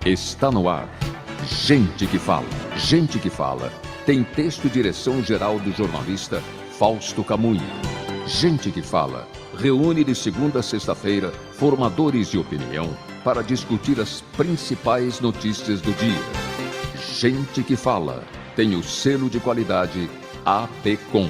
Está no ar. Gente que fala. Gente que fala. Tem texto e direção geral do jornalista Fausto Camunha. Gente que fala. Reúne de segunda a sexta-feira formadores de opinião para discutir as principais notícias do dia. Gente que fala. Tem o selo de qualidade APCOM.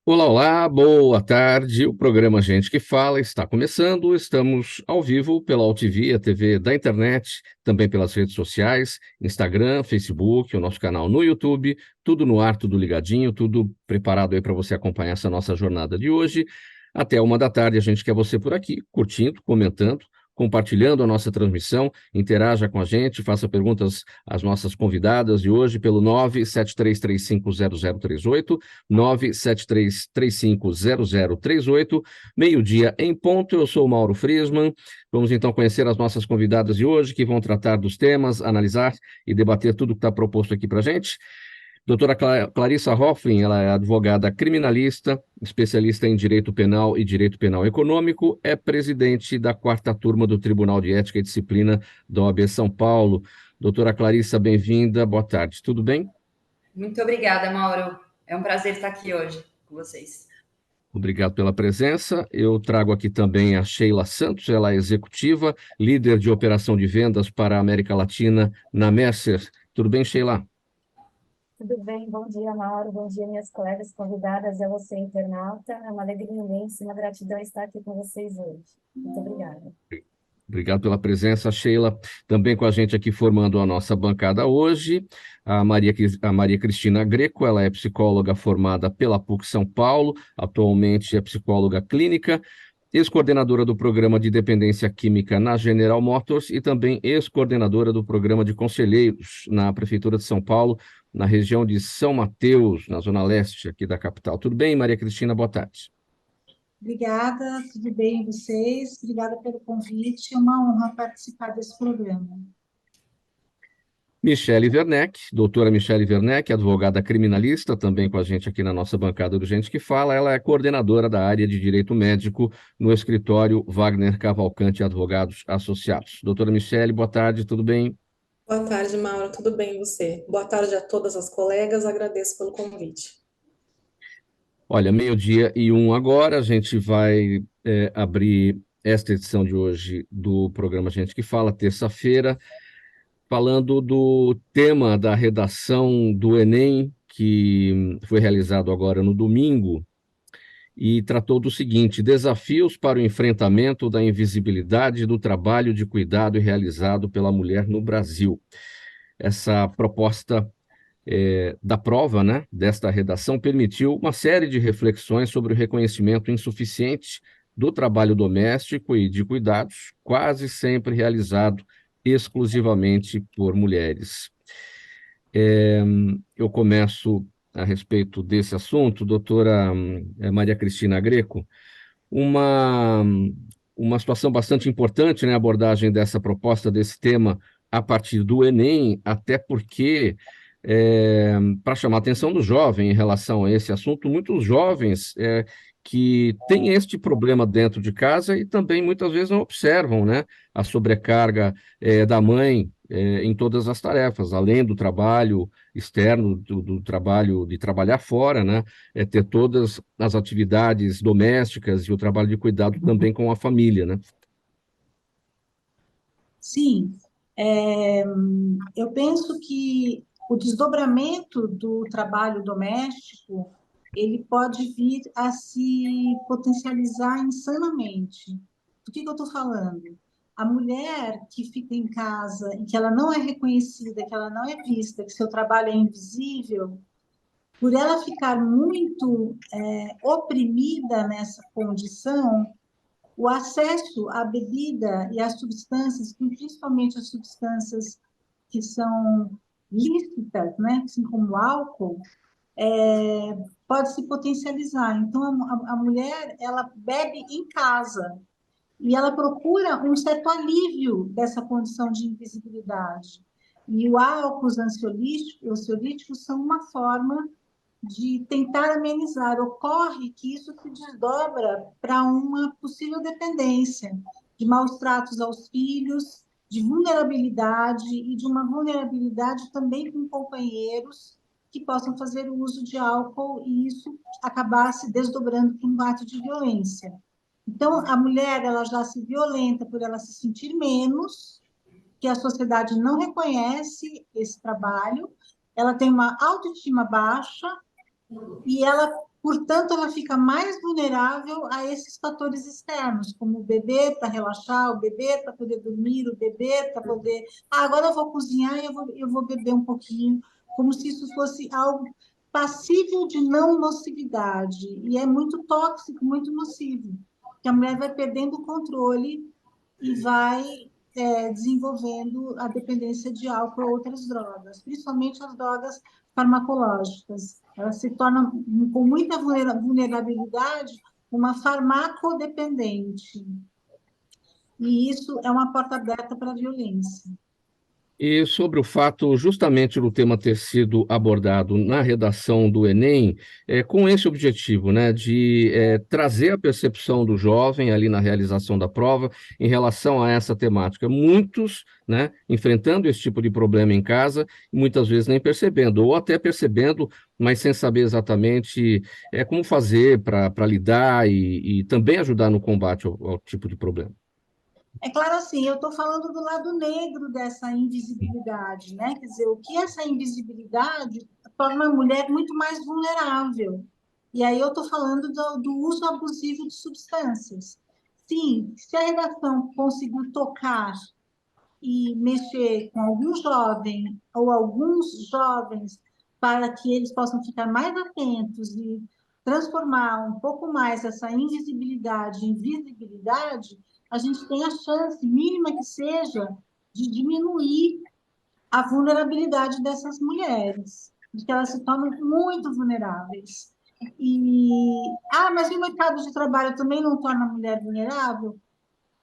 Olá, olá, boa tarde. O programa Gente que Fala está começando. Estamos ao vivo pela UTV, a TV da internet, também pelas redes sociais, Instagram, Facebook, o nosso canal no YouTube, tudo no ar, tudo ligadinho, tudo preparado aí para você acompanhar essa nossa jornada de hoje. Até 1 da tarde a gente quer você por aqui, curtindo, comentando, compartilhando a nossa transmissão, interaja com a gente, faça perguntas às nossas convidadas de hoje pelo 973350038, 973350038, meio-dia em ponto. Eu sou o Mauro Friesman. Vamos então conhecer as nossas convidadas de hoje, que vão tratar dos temas, analisar e debater tudo que está proposto aqui para a gente. Doutora Clarissa Hofflin, ela é advogada criminalista, especialista em Direito Penal e Direito Penal Econômico, é presidente da 4ª Turma do Tribunal de Ética e Disciplina da OAB São Paulo. Doutora Clarissa, bem-vinda, boa tarde, tudo bem? Muito obrigada, Mauro. É um prazer estar aqui hoje com vocês. Obrigado pela presença. Eu trago aqui também a Sheila Santos, ela é executiva, líder de operação de vendas para a América Latina na Mercer. Tudo bem, Sheila? Tudo bem, bom dia, Mauro, bom dia, minhas colegas convidadas, a você, internauta. É uma alegria imensa, uma gratidão estar aqui com vocês hoje. Muito obrigada. Obrigado pela presença, Sheila. Também com a gente aqui formando a nossa bancada hoje, a Maria Cristina Greco, ela é psicóloga formada pela PUC São Paulo, atualmente é psicóloga clínica, ex-coordenadora do programa de dependência química na General Motors e também ex-coordenadora do programa de conselheiros na Prefeitura de São Paulo, na região de São Mateus, na zona leste aqui da capital. Tudo bem, Maria Cristina? Boa tarde. Obrigada, tudo bem vocês? Obrigada pelo convite, é uma honra participar desse programa. Michele Werneck, doutora Michele Werneck, advogada criminalista, também com a gente aqui na nossa bancada do Gente que Fala. Ela é coordenadora da área de Direito Médico no escritório Wagner Cavalcante Advogados Associados. Doutora Michele, boa tarde, tudo bem? Boa tarde, Mauro, tudo bem e você? Boa tarde a todas as colegas, agradeço pelo convite. Olha, 12:01 agora, a gente vai abrir esta edição de hoje do programa Gente que Fala, terça-feira, falando do tema da redação do Enem, que foi realizado agora no domingo, e tratou do seguinte: desafios para o enfrentamento da invisibilidade do trabalho de cuidado realizado pela mulher no Brasil. Essa proposta da prova, né, desta redação, permitiu uma série de reflexões sobre o reconhecimento insuficiente do trabalho doméstico e de cuidados, quase sempre realizado exclusivamente por mulheres. Eu começo a respeito desse assunto, doutora Maria Cristina Greco, uma situação bastante importante, né, a abordagem dessa proposta, desse tema, a partir do Enem, até porque, para chamar a atenção do jovem em relação a esse assunto, muitos jovens que têm este problema dentro de casa e também muitas vezes não observam, né, a sobrecarga da mãe em todas as tarefas, além do trabalho externo, do trabalho de trabalhar fora, né, ter todas as atividades domésticas e o trabalho de cuidado também com a família, né? Sim, eu penso que o desdobramento do trabalho doméstico, ele pode vir a se potencializar insanamente. Do que eu estou falando? A mulher que fica em casa e que ela não é reconhecida, que ela não é vista, que seu trabalho é invisível, por ela ficar muito oprimida nessa condição, o acesso à bebida e às substâncias, principalmente as substâncias que são lícitas, né, assim como o álcool, pode se potencializar. Então, a mulher, ela bebe em casa e ela procura um certo alívio dessa condição de invisibilidade. E o álcool, os ansiolíticos são uma forma de tentar amenizar. Ocorre que isso se desdobra para uma possível dependência, de maus tratos aos filhos, de vulnerabilidade e de uma vulnerabilidade também com companheiros que possam fazer uso de álcool e isso acabar se desdobrando para um ato de violência. Então, a mulher ela já se violenta por ela se sentir menos, que a sociedade não reconhece esse trabalho, ela tem uma autoestima baixa e ela, portanto, ela fica mais vulnerável a esses fatores externos, como o beber para relaxar, o beber para poder dormir, o beber para poder... agora eu vou cozinhar e eu vou beber um pouquinho, como se isso fosse algo passível de não nocividade. E é muito tóxico, muito nocivo, que a mulher vai perdendo o controle e vai desenvolvendo a dependência de álcool ou outras drogas, principalmente as drogas farmacológicas. Ela se torna, com muita vulnerabilidade, uma farmacodependente. E isso é uma porta aberta para a violência. E sobre o fato, justamente do tema ter sido abordado na redação do Enem, com esse objetivo, né, de trazer a percepção do jovem ali na realização da prova em relação a essa temática. Muitos, né, enfrentando esse tipo de problema em casa, muitas vezes nem percebendo, ou até percebendo, mas sem saber exatamente como fazer para lidar e também ajudar no combate ao tipo de problema. É claro, assim, eu estou falando do lado negro dessa invisibilidade, né? Quer dizer, o que essa invisibilidade torna a mulher muito mais vulnerável. E aí eu estou falando do uso abusivo de substâncias. Sim, se a redação conseguir tocar e mexer com algum jovem ou alguns jovens para que eles possam ficar mais atentos e transformar um pouco mais essa invisibilidade em visibilidade, a gente tem a chance, mínima que seja, de diminuir a vulnerabilidade dessas mulheres, de que elas se tornam muito vulneráveis. Mas e o mercado de trabalho também não torna a mulher vulnerável?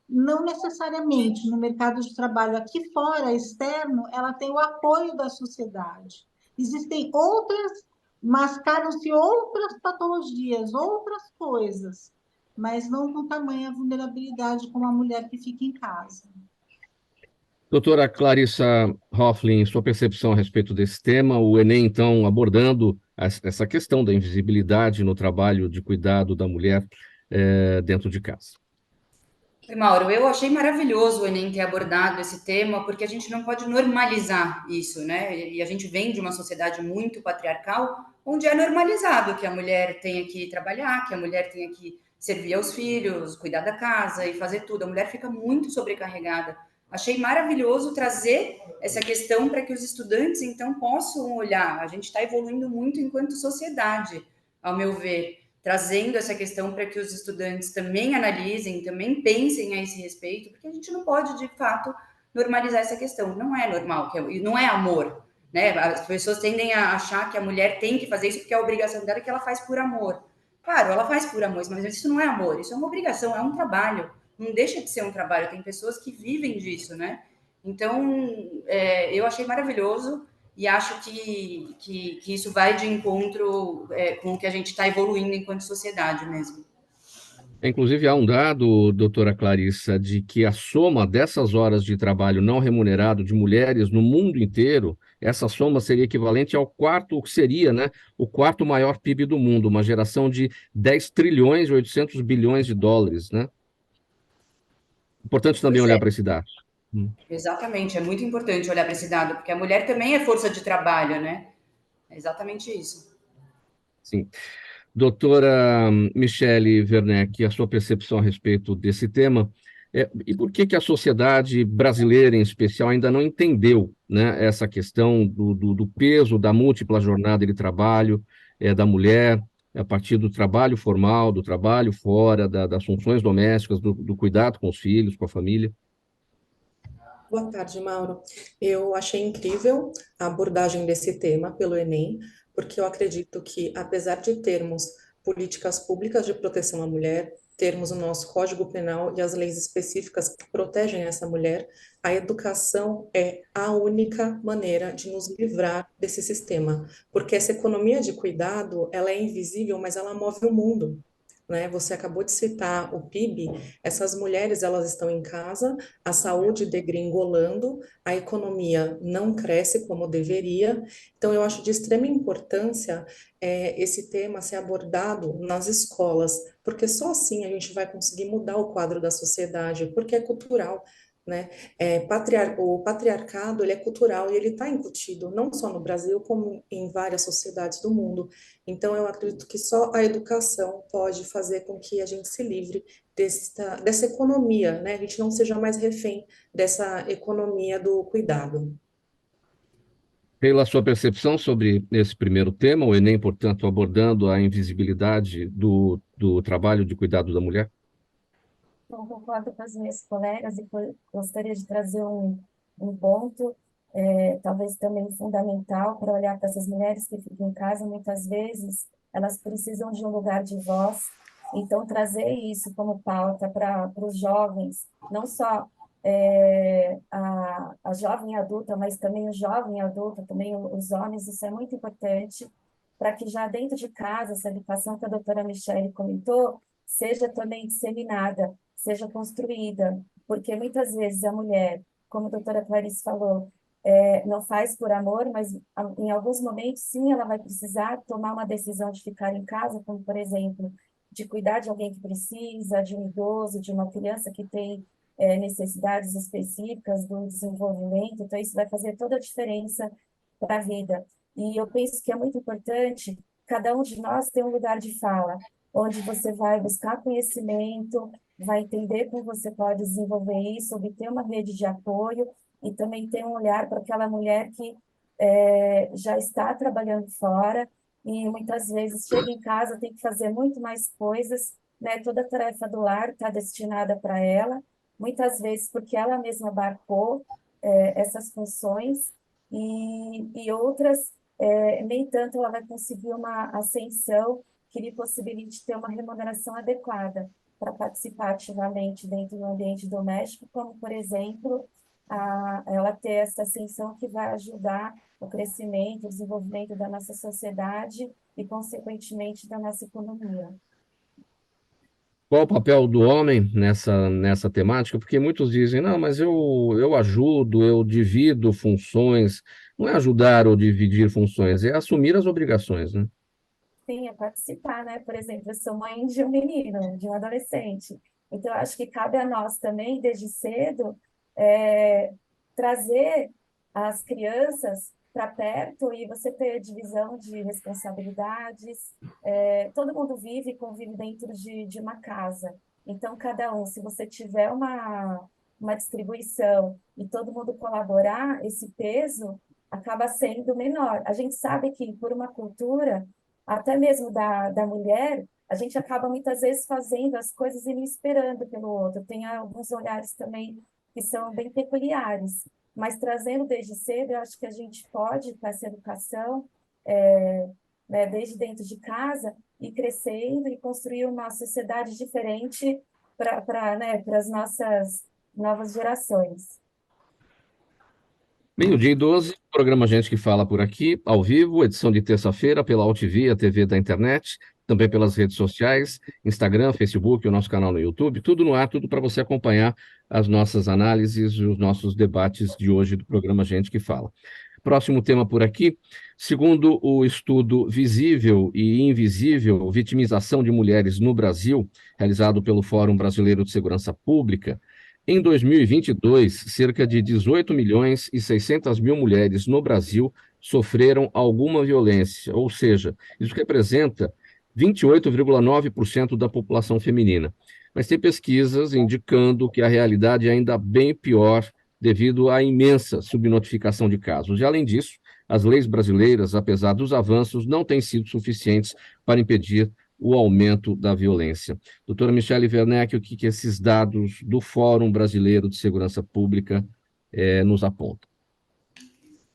Não necessariamente. No mercado de trabalho aqui fora, externo, ela tem o apoio da sociedade. Existem outras, mascaram-se outras patologias, outras coisas, mas não com tamanha vulnerabilidade como a mulher que fica em casa. Doutora Clarissa Hofflin, sua percepção a respeito desse tema, o Enem, então, abordando essa questão da invisibilidade no trabalho de cuidado da mulher dentro de casa. Oi, Mauro, eu achei maravilhoso o Enem ter abordado esse tema, porque a gente não pode normalizar isso, né? E a gente vem de uma sociedade muito patriarcal, onde é normalizado que a mulher tenha que trabalhar, que a mulher tenha que servir aos filhos, cuidar da casa e fazer tudo. A mulher fica muito sobrecarregada. Achei maravilhoso trazer essa questão para que os estudantes, então, possam olhar. A gente está evoluindo muito enquanto sociedade, ao meu ver, trazendo essa questão para que os estudantes também analisem, também pensem a esse respeito, porque a gente não pode, de fato, normalizar essa questão. Não é normal, não é amor, né? As pessoas tendem a achar que a mulher tem que fazer isso porque é a obrigação dela, que ela faz por amor. Claro, ela faz por amor, mas isso não é amor, isso é uma obrigação, é um trabalho. Não deixa de ser um trabalho, tem pessoas que vivem disso, né? Então, eu achei maravilhoso e acho que isso vai de encontro com o que a gente está evoluindo enquanto sociedade mesmo. Inclusive, há um dado, doutora Clarissa, de que a soma dessas horas de trabalho não remunerado de mulheres no mundo inteiro, essa soma seria equivalente ao quarto, o que seria, né, o quarto maior PIB do mundo, uma geração de 10 trilhões e 800 bilhões de dólares, né? Importante também olhar para esse dado. Exatamente, é muito importante olhar para esse dado, porque a mulher também é força de trabalho, né? É exatamente isso. Sim. Doutora Michele Werneck, a sua percepção a respeito desse tema, e por que a sociedade brasileira, em especial, ainda não entendeu, né, essa questão do peso da múltipla jornada de trabalho da mulher, a partir do trabalho formal, do trabalho fora, das funções domésticas, do cuidado com os filhos, com a família? Boa tarde, Mauro. Eu achei incrível a abordagem desse tema pelo Enem, porque eu acredito que, apesar de termos políticas públicas de proteção à mulher, termos o nosso Código Penal e as leis específicas que protegem essa mulher, a educação é a única maneira de nos livrar desse sistema, porque essa economia de cuidado, ela é invisível, mas ela move o mundo. né? Você acabou de citar o PIB, essas mulheres, elas estão em casa, a saúde degringolando, a economia não cresce como deveria. Então, eu acho de extrema importância esse tema ser abordado nas escolas, porque só assim a gente vai conseguir mudar o quadro da sociedade, porque é cultural. Né? O patriarcado ele é cultural e ele está incutido não só no Brasil, como em várias sociedades do mundo. Então, eu acredito que só a educação pode fazer com que a gente se livre dessa economia, né? A gente não seja mais refém dessa economia do cuidado. Pela sua percepção sobre esse primeiro tema, o Enem, portanto, abordando a invisibilidade do trabalho de cuidado da mulher? Então, concordo com as minhas colegas e gostaria de trazer um ponto, talvez também fundamental, para olhar para essas mulheres que ficam em casa. Muitas vezes elas precisam de um lugar de voz, então trazer isso como pauta para os jovens, não só a jovem adulta, mas também o jovem adulto, também os homens, isso é muito importante, para que já dentro de casa, essa educação que a doutora Michele comentou, seja também disseminada, seja construída, porque muitas vezes a mulher, como a doutora Clarice falou, não faz por amor, mas em alguns momentos, sim, ela vai precisar tomar uma decisão de ficar em casa, como, por exemplo, de cuidar de alguém que precisa, de um idoso, de uma criança que tem necessidades específicas do desenvolvimento. Então, isso vai fazer toda a diferença para a vida. E eu penso que é muito importante cada um de nós ter um lugar de fala, onde você vai buscar conhecimento, vai entender como você pode desenvolver isso, obter uma rede de apoio e também ter um olhar para aquela mulher que já está trabalhando fora e muitas vezes chega em casa, tem que fazer muito mais coisas, né? Toda a tarefa do lar está destinada para ela, muitas vezes porque ela mesma abarcou essas funções e outras, nem tanto ela vai conseguir uma ascensão que lhe possibilite ter uma remuneração adequada para participar ativamente dentro do ambiente doméstico, como, por exemplo, ela ter essa ascensão que vai ajudar o crescimento, o desenvolvimento da nossa sociedade e, consequentemente, da nossa economia. Qual o papel do homem nessa temática? Porque muitos dizem, não, mas eu ajudo, eu divido funções. Não é ajudar ou dividir funções, é assumir as obrigações, né? Sim, é participar, né? Por exemplo, eu sou mãe de um menino, de um adolescente. Então, eu acho que cabe a nós também, desde cedo, trazer as crianças para perto e você ter divisão de responsabilidades. Todo mundo vive e convive dentro de uma casa. Então, cada um, se você tiver uma distribuição e todo mundo colaborar, esse peso acaba sendo menor. A gente sabe que, por uma cultura até mesmo da mulher, a gente acaba muitas vezes fazendo as coisas e não esperando pelo outro. Tem alguns olhares também que são bem peculiares, mas trazendo desde cedo, eu acho que a gente pode, com essa educação, né, desde dentro de casa, ir crescendo e construir uma sociedade diferente né, para as nossas novas gerações. Meio-dia e 12, programa Gente que Fala por aqui, ao vivo, edição de terça-feira pela AltV, a TV da internet, também pelas redes sociais, Instagram, Facebook, o nosso canal no YouTube, tudo no ar, tudo para você acompanhar as nossas análises e os nossos debates de hoje do programa Gente que Fala. Próximo tema por aqui, segundo o estudo Visível e Invisível, Vitimização de Mulheres no Brasil, realizado pelo Fórum Brasileiro de Segurança Pública, em 2022, cerca de 18 milhões e 600 mil mulheres no Brasil sofreram alguma violência, ou seja, isso representa 28,9% da população feminina. Mas tem pesquisas indicando que a realidade é ainda bem pior devido à imensa subnotificação de casos. E, além disso, as leis brasileiras, apesar dos avanços, não têm sido suficientes para impedir o aumento da violência. Doutora Michele Werneck, o que esses dados do Fórum Brasileiro de Segurança Pública nos apontam?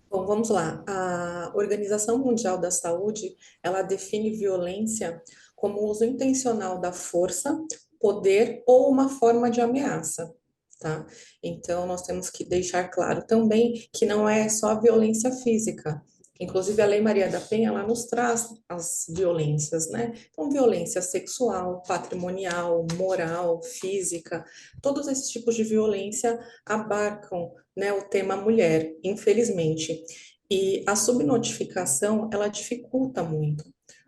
Bom, vamos lá. A Organização Mundial da Saúde, ela define violência como o uso intencional da força, poder ou uma forma de ameaça, tá? Então, nós temos que deixar claro também que não é só a violência física. Inclusive, a Lei Maria da Penha, ela nos traz as violências, né? Então, violência sexual, patrimonial, moral, física, todos esses tipos de violência abarcam, né, o tema mulher, infelizmente. E a subnotificação, ela dificulta muito.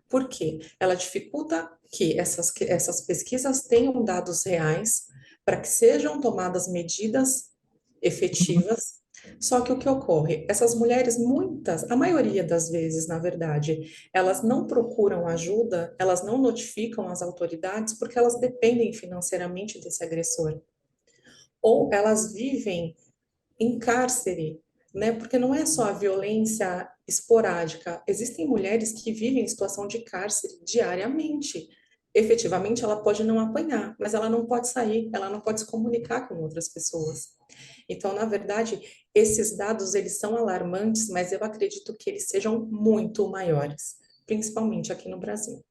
Por quê? Ela dificulta que essas pesquisas tenham dados reais para que sejam tomadas medidas efetivas. Só que o que ocorre? Essas mulheres, muitas, a maioria das vezes, na verdade, elas não procuram ajuda, elas não notificam as autoridades porque elas dependem financeiramente desse agressor. Ou elas vivem em cárcere, né? Porque não é só a violência esporádica. Existem mulheres que vivem em situação de cárcere diariamente. Efetivamente, ela pode não apanhar, mas ela não pode sair, ela não pode se comunicar com outras pessoas. Então, na verdade, esses dados, eles são alarmantes, mas eu acredito que eles sejam muito maiores, principalmente aqui no Brasil.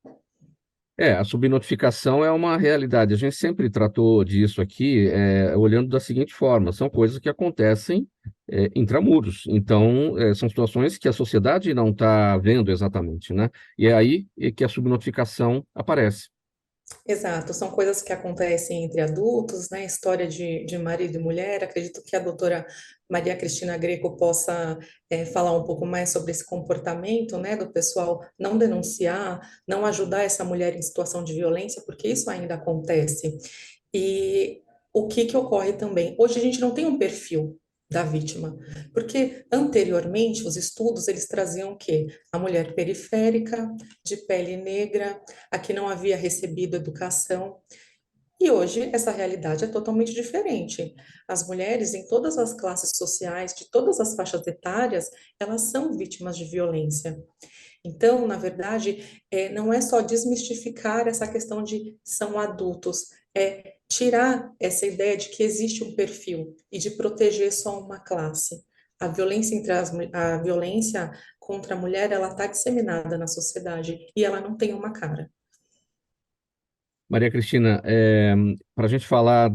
A subnotificação é uma realidade. A gente sempre tratou disso aqui, olhando da seguinte forma: são coisas que acontecem intramuros. Então, são situações que a sociedade não está vendo exatamente, né? E é aí que a subnotificação aparece. Exato, são coisas que acontecem entre adultos, né? História de marido e mulher. Acredito que a doutora Maria Cristina Greco possa falar um pouco mais sobre esse comportamento, né? Do pessoal não denunciar, não ajudar essa mulher em situação de violência, porque isso ainda acontece. E o que que ocorre também? Hoje a gente não tem um perfil da vítima, porque anteriormente os estudos eles traziam o quê? A mulher periférica, de pele negra, a que não havia recebido educação. E hoje essa realidade é totalmente diferente. As mulheres em todas as classes sociais, de todas as faixas etárias, elas são vítimas de violência. Então, na verdade, não é só desmistificar essa questão de são adultos, é tirar essa ideia de que existe um perfil e de proteger só uma classe. A violência contra a mulher, ela está disseminada na sociedade e ela não tem uma cara. Maria Cristina, para a gente falar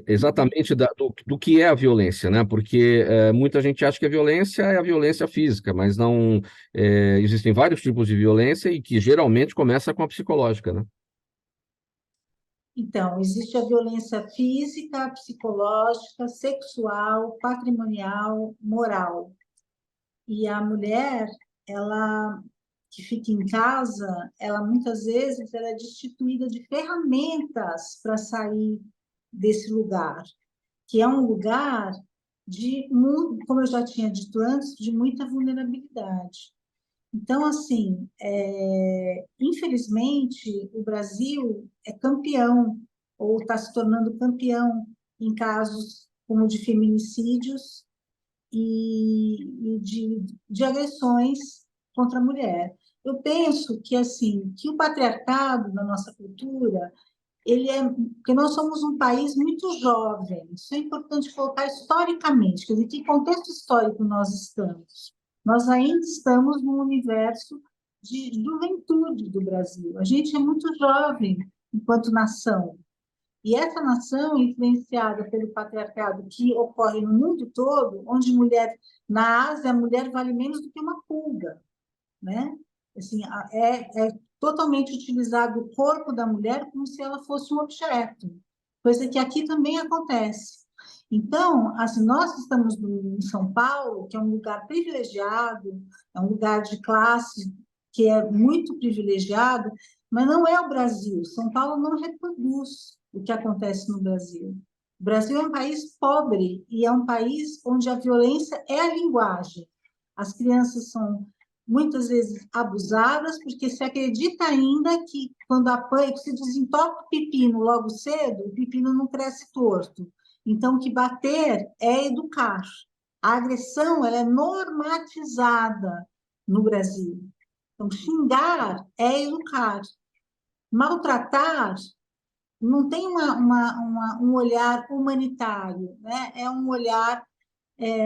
exatamente do que é a violência, né? Porque muita gente acha que a violência é a violência física, mas não existem vários tipos de violência e que geralmente começa com a psicológica, né? Então, existe a violência física, psicológica, sexual, patrimonial, moral. E a mulher, ela que fica em casa, ela muitas vezes ela é destituída de ferramentas para sair desse lugar, que é um lugar de, como eu já tinha dito antes, de muita vulnerabilidade. Então, assim, infelizmente, o Brasil é campeão, ou está se tornando campeão, em casos como de feminicídios e de agressões contra a mulher. Eu penso que, assim, que o patriarcado na nossa cultura, porque nós somos um país muito jovem, isso é importante colocar historicamente, quer dizer, que contexto histórico nós estamos? Nós ainda estamos num universo de juventude do Brasil. A gente é muito jovem enquanto nação. E essa nação, influenciada pelo patriarcado que ocorre no mundo todo, onde na Ásia, a mulher vale menos do que uma pulga, né? Assim, é totalmente utilizado o corpo da mulher como se ela fosse um objeto, coisa que aqui também acontece. Então, assim, nós estamos em São Paulo, que é um lugar privilegiado, é um lugar de classe que é muito privilegiado, mas não é o Brasil. São Paulo não reproduz o que acontece no Brasil. O Brasil é um país pobre e é um país onde a violência é a linguagem. As crianças são muitas vezes abusadas, porque se acredita ainda que quando apanha, que se desentope o pepino logo cedo, o pepino não cresce torto. Então, que bater é educar. A agressão ela é normatizada no Brasil. Então, xingar é educar. Maltratar não tem um olhar humanitário, né? É um olhar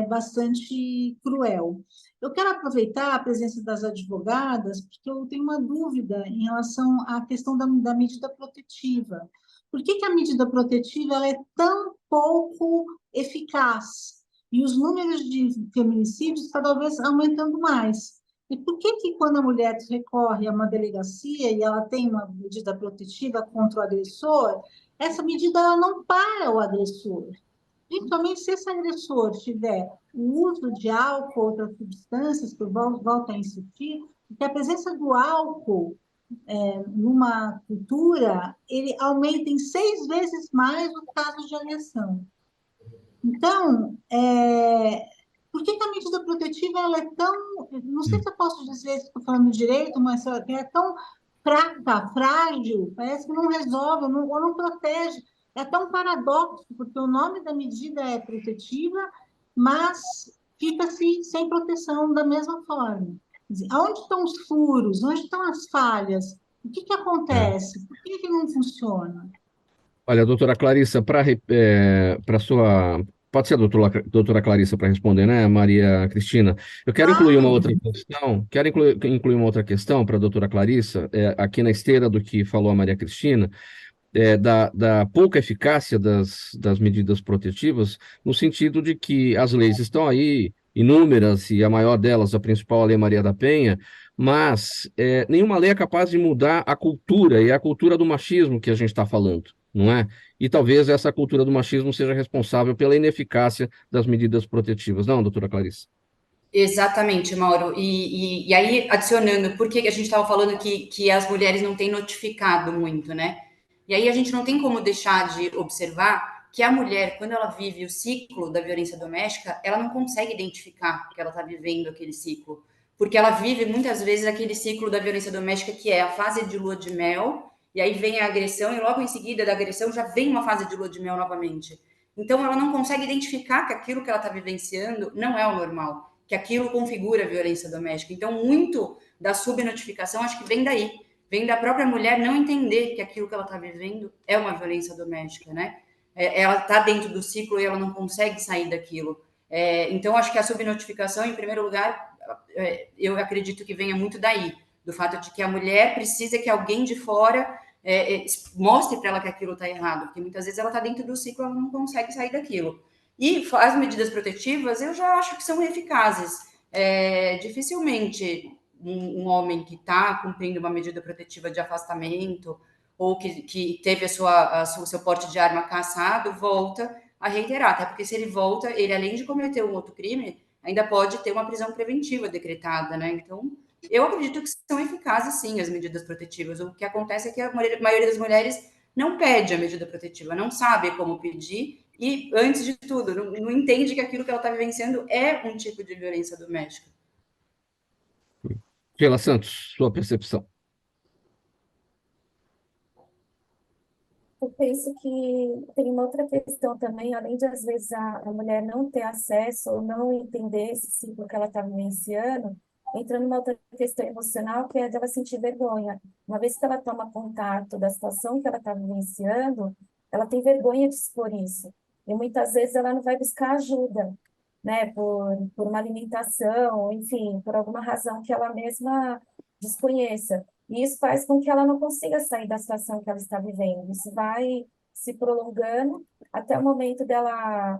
bastante cruel. Eu quero aproveitar a presença das advogadas, porque eu tenho uma dúvida em relação à questão da medida protetiva. Por que a medida protetiva ela é tão pouco eficaz? e os números de feminicídios cada vez aumentando mais. E por que que quando a mulher recorre a uma delegacia e ela tem uma medida protetiva contra o agressor, essa medida ela não para o agressor? Principalmente se esse agressor tiver o uso de álcool ou outras substâncias, que eu volto a insistir, porque a presença do álcool numa cultura, ele aumenta em 6 vezes mais os casos de agressão. Então, por que que a medida protetiva ela é tão, não sei se eu posso dizer se estou falando direito, mas ela é tão fraca, frágil, parece que não resolve, ou não protege. É até um paradoxo, porque o nome da medida é protetiva, mas fica-se sem proteção da mesma forma. Quer dizer, aonde estão os furos? Onde estão as falhas? O que que É. acontece? Por que que não funciona? Olha, doutora Clarissa, para sua. Pode ser a doutora Clarissa para responder, né, Maria Cristina? Eu quero incluir uma Claro. outra questão, incluir uma outra questão para a doutora Clarissa, aqui na esteira do que falou a Maria Cristina, da pouca eficácia das medidas protetivas, no sentido de que as leis estão aí, inúmeras, e a maior delas, a principal, a Lei Maria da Penha, mas nenhuma lei é capaz de mudar a cultura, e é a cultura do machismo que a gente está falando, não é? E talvez essa cultura do machismo seja responsável pela ineficácia das medidas protetivas, não, doutora Clarice? Exatamente, Mauro. E aí, adicionando, por que a gente estava falando que as mulheres não têm notificado muito, né? E aí a gente não tem como deixar de observar que a mulher, quando ela vive o ciclo da violência doméstica, ela não consegue identificar que ela está vivendo aquele ciclo. Porque ela vive muitas vezes aquele ciclo da violência doméstica que é a fase de lua de mel, e aí vem a agressão, e logo em seguida da agressão já vem uma fase de lua de mel novamente. Então ela não consegue identificar que aquilo que ela está vivenciando não é o normal, que aquilo configura a violência doméstica. Então, muito da subnotificação acho que vem daí, vem da própria mulher não entender que aquilo que ela está vivendo é uma violência doméstica, né? Ela está dentro do ciclo e ela não consegue sair daquilo. Então, acho que a subnotificação, em primeiro lugar, eu acredito que venha muito daí, do fato de que a mulher precisa que alguém de fora mostre para ela que aquilo está errado, porque muitas vezes ela está dentro do ciclo e ela não consegue sair daquilo. E as medidas protetivas, eu já acho que são eficazes. Dificilmente um homem que está cumprindo uma medida protetiva de afastamento ou que teve o seu porte de arma cassado, volta a reiterar. Até porque se ele volta, ele além de cometer um outro crime, ainda pode ter uma prisão preventiva decretada, né? Então, eu acredito que são eficazes, sim, as medidas protetivas. O que acontece é que a maioria das mulheres não pede a medida protetiva, não sabe como pedir e, antes de tudo, não entende que aquilo que ela está vivenciando é um tipo de violência doméstica. Sheila Santos, sua percepção. Eu penso que tem uma outra questão também, além de, às vezes, a mulher não ter acesso ou não entender esse ciclo que ela está vivenciando, entra numa outra questão emocional, que é de ela sentir vergonha. Uma vez que ela toma contato da situação que ela está vivenciando, ela tem vergonha de expor isso. E muitas vezes ela não vai buscar ajuda, né, por uma alimentação, enfim, por alguma razão que ela mesma desconheça. E isso faz com que ela não consiga sair da situação que ela está vivendo. Isso vai se prolongando até o momento dela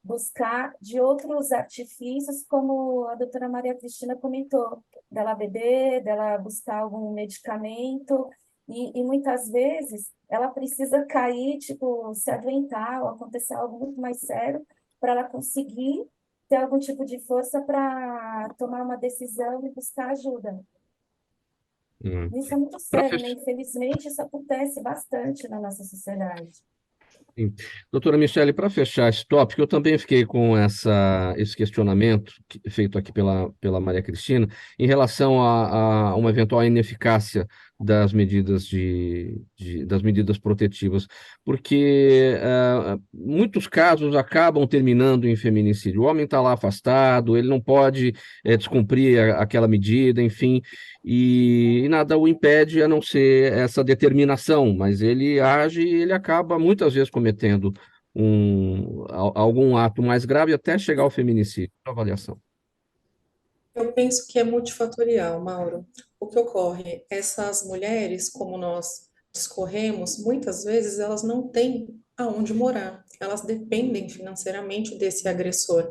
buscar de outros artifícios, como a doutora Maria Cristina comentou, dela beber, dela buscar algum medicamento, e muitas vezes ela precisa cair, tipo, se adoentar ou acontecer algo muito mais sério para ela conseguir ter algum tipo de força para tomar uma decisão e buscar ajuda. Isso é muito Para sério, né? Infelizmente, isso acontece bastante na nossa sociedade. Sim. Doutora Michele, para fechar esse tópico, eu também fiquei com esse questionamento feito aqui pela Maria Cristina em relação a uma eventual ineficácia das medidas das medidas protetivas, porque muitos casos acabam terminando em feminicídio. O homem está lá afastado, ele não pode descumprir aquela medida, enfim, e nada o impede a não ser essa determinação, mas ele age e ele acaba muitas vezes cometendo algum ato mais grave até chegar ao feminicídio. Avaliação. Eu penso que é multifatorial, Mauro. O que ocorre? Essas mulheres, como nós discorremos, muitas vezes elas não têm aonde morar. Elas dependem financeiramente desse agressor.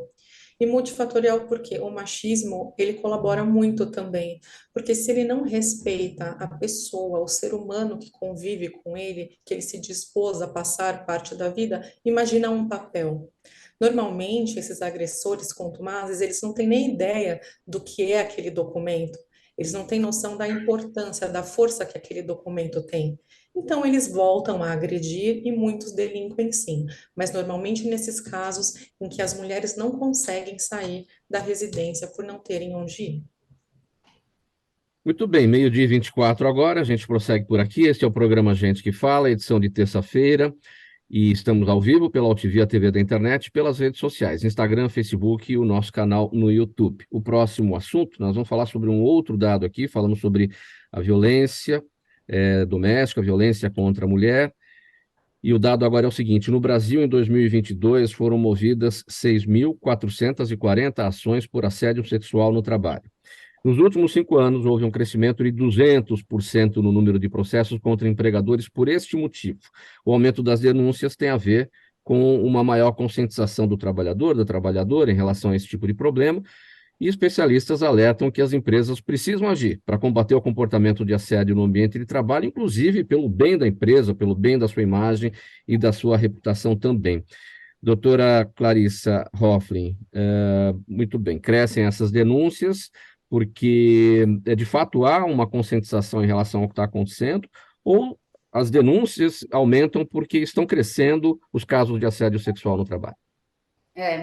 E multifatorial porque o machismo, ele colabora muito também, porque se ele não respeita a pessoa, o ser humano que convive com ele, que ele se dispôs a passar parte da vida, imagina um papel. Normalmente, esses agressores contumazes, eles não têm nem ideia do que é aquele documento. Eles não têm noção da importância, da força que aquele documento tem. Então, eles voltam a agredir e muitos delinquem sim. Mas normalmente nesses casos em que as mulheres não conseguem sair da residência por não terem onde ir. Muito bem, meio-dia e 24 agora, a gente prossegue por aqui. Este é o programa Gente que Fala, edição de terça-feira, e estamos ao vivo pela UTV, a TV da internet, pelas redes sociais, Instagram, Facebook e o nosso canal no YouTube. O próximo assunto, nós vamos falar sobre um outro dado aqui, falamos sobre a violência doméstica, a violência contra a mulher, e o dado agora é o seguinte: no Brasil, em 2022, foram movidas 6.440 ações por assédio sexual no trabalho. Nos últimos 5 anos, houve um crescimento de 200% no número de processos contra empregadores por este motivo. O aumento das denúncias tem a ver com uma maior conscientização do trabalhador, da trabalhadora, em relação a esse tipo de problema, e especialistas alertam que as empresas precisam agir para combater o comportamento de assédio no ambiente de trabalho, inclusive pelo bem da empresa, pelo bem da sua imagem e da sua reputação também. Doutora Clarissa Hofflin, muito bem, crescem essas denúncias porque, de fato, há uma conscientização em relação ao que está acontecendo, ou as denúncias aumentam porque estão crescendo os casos de assédio sexual no trabalho?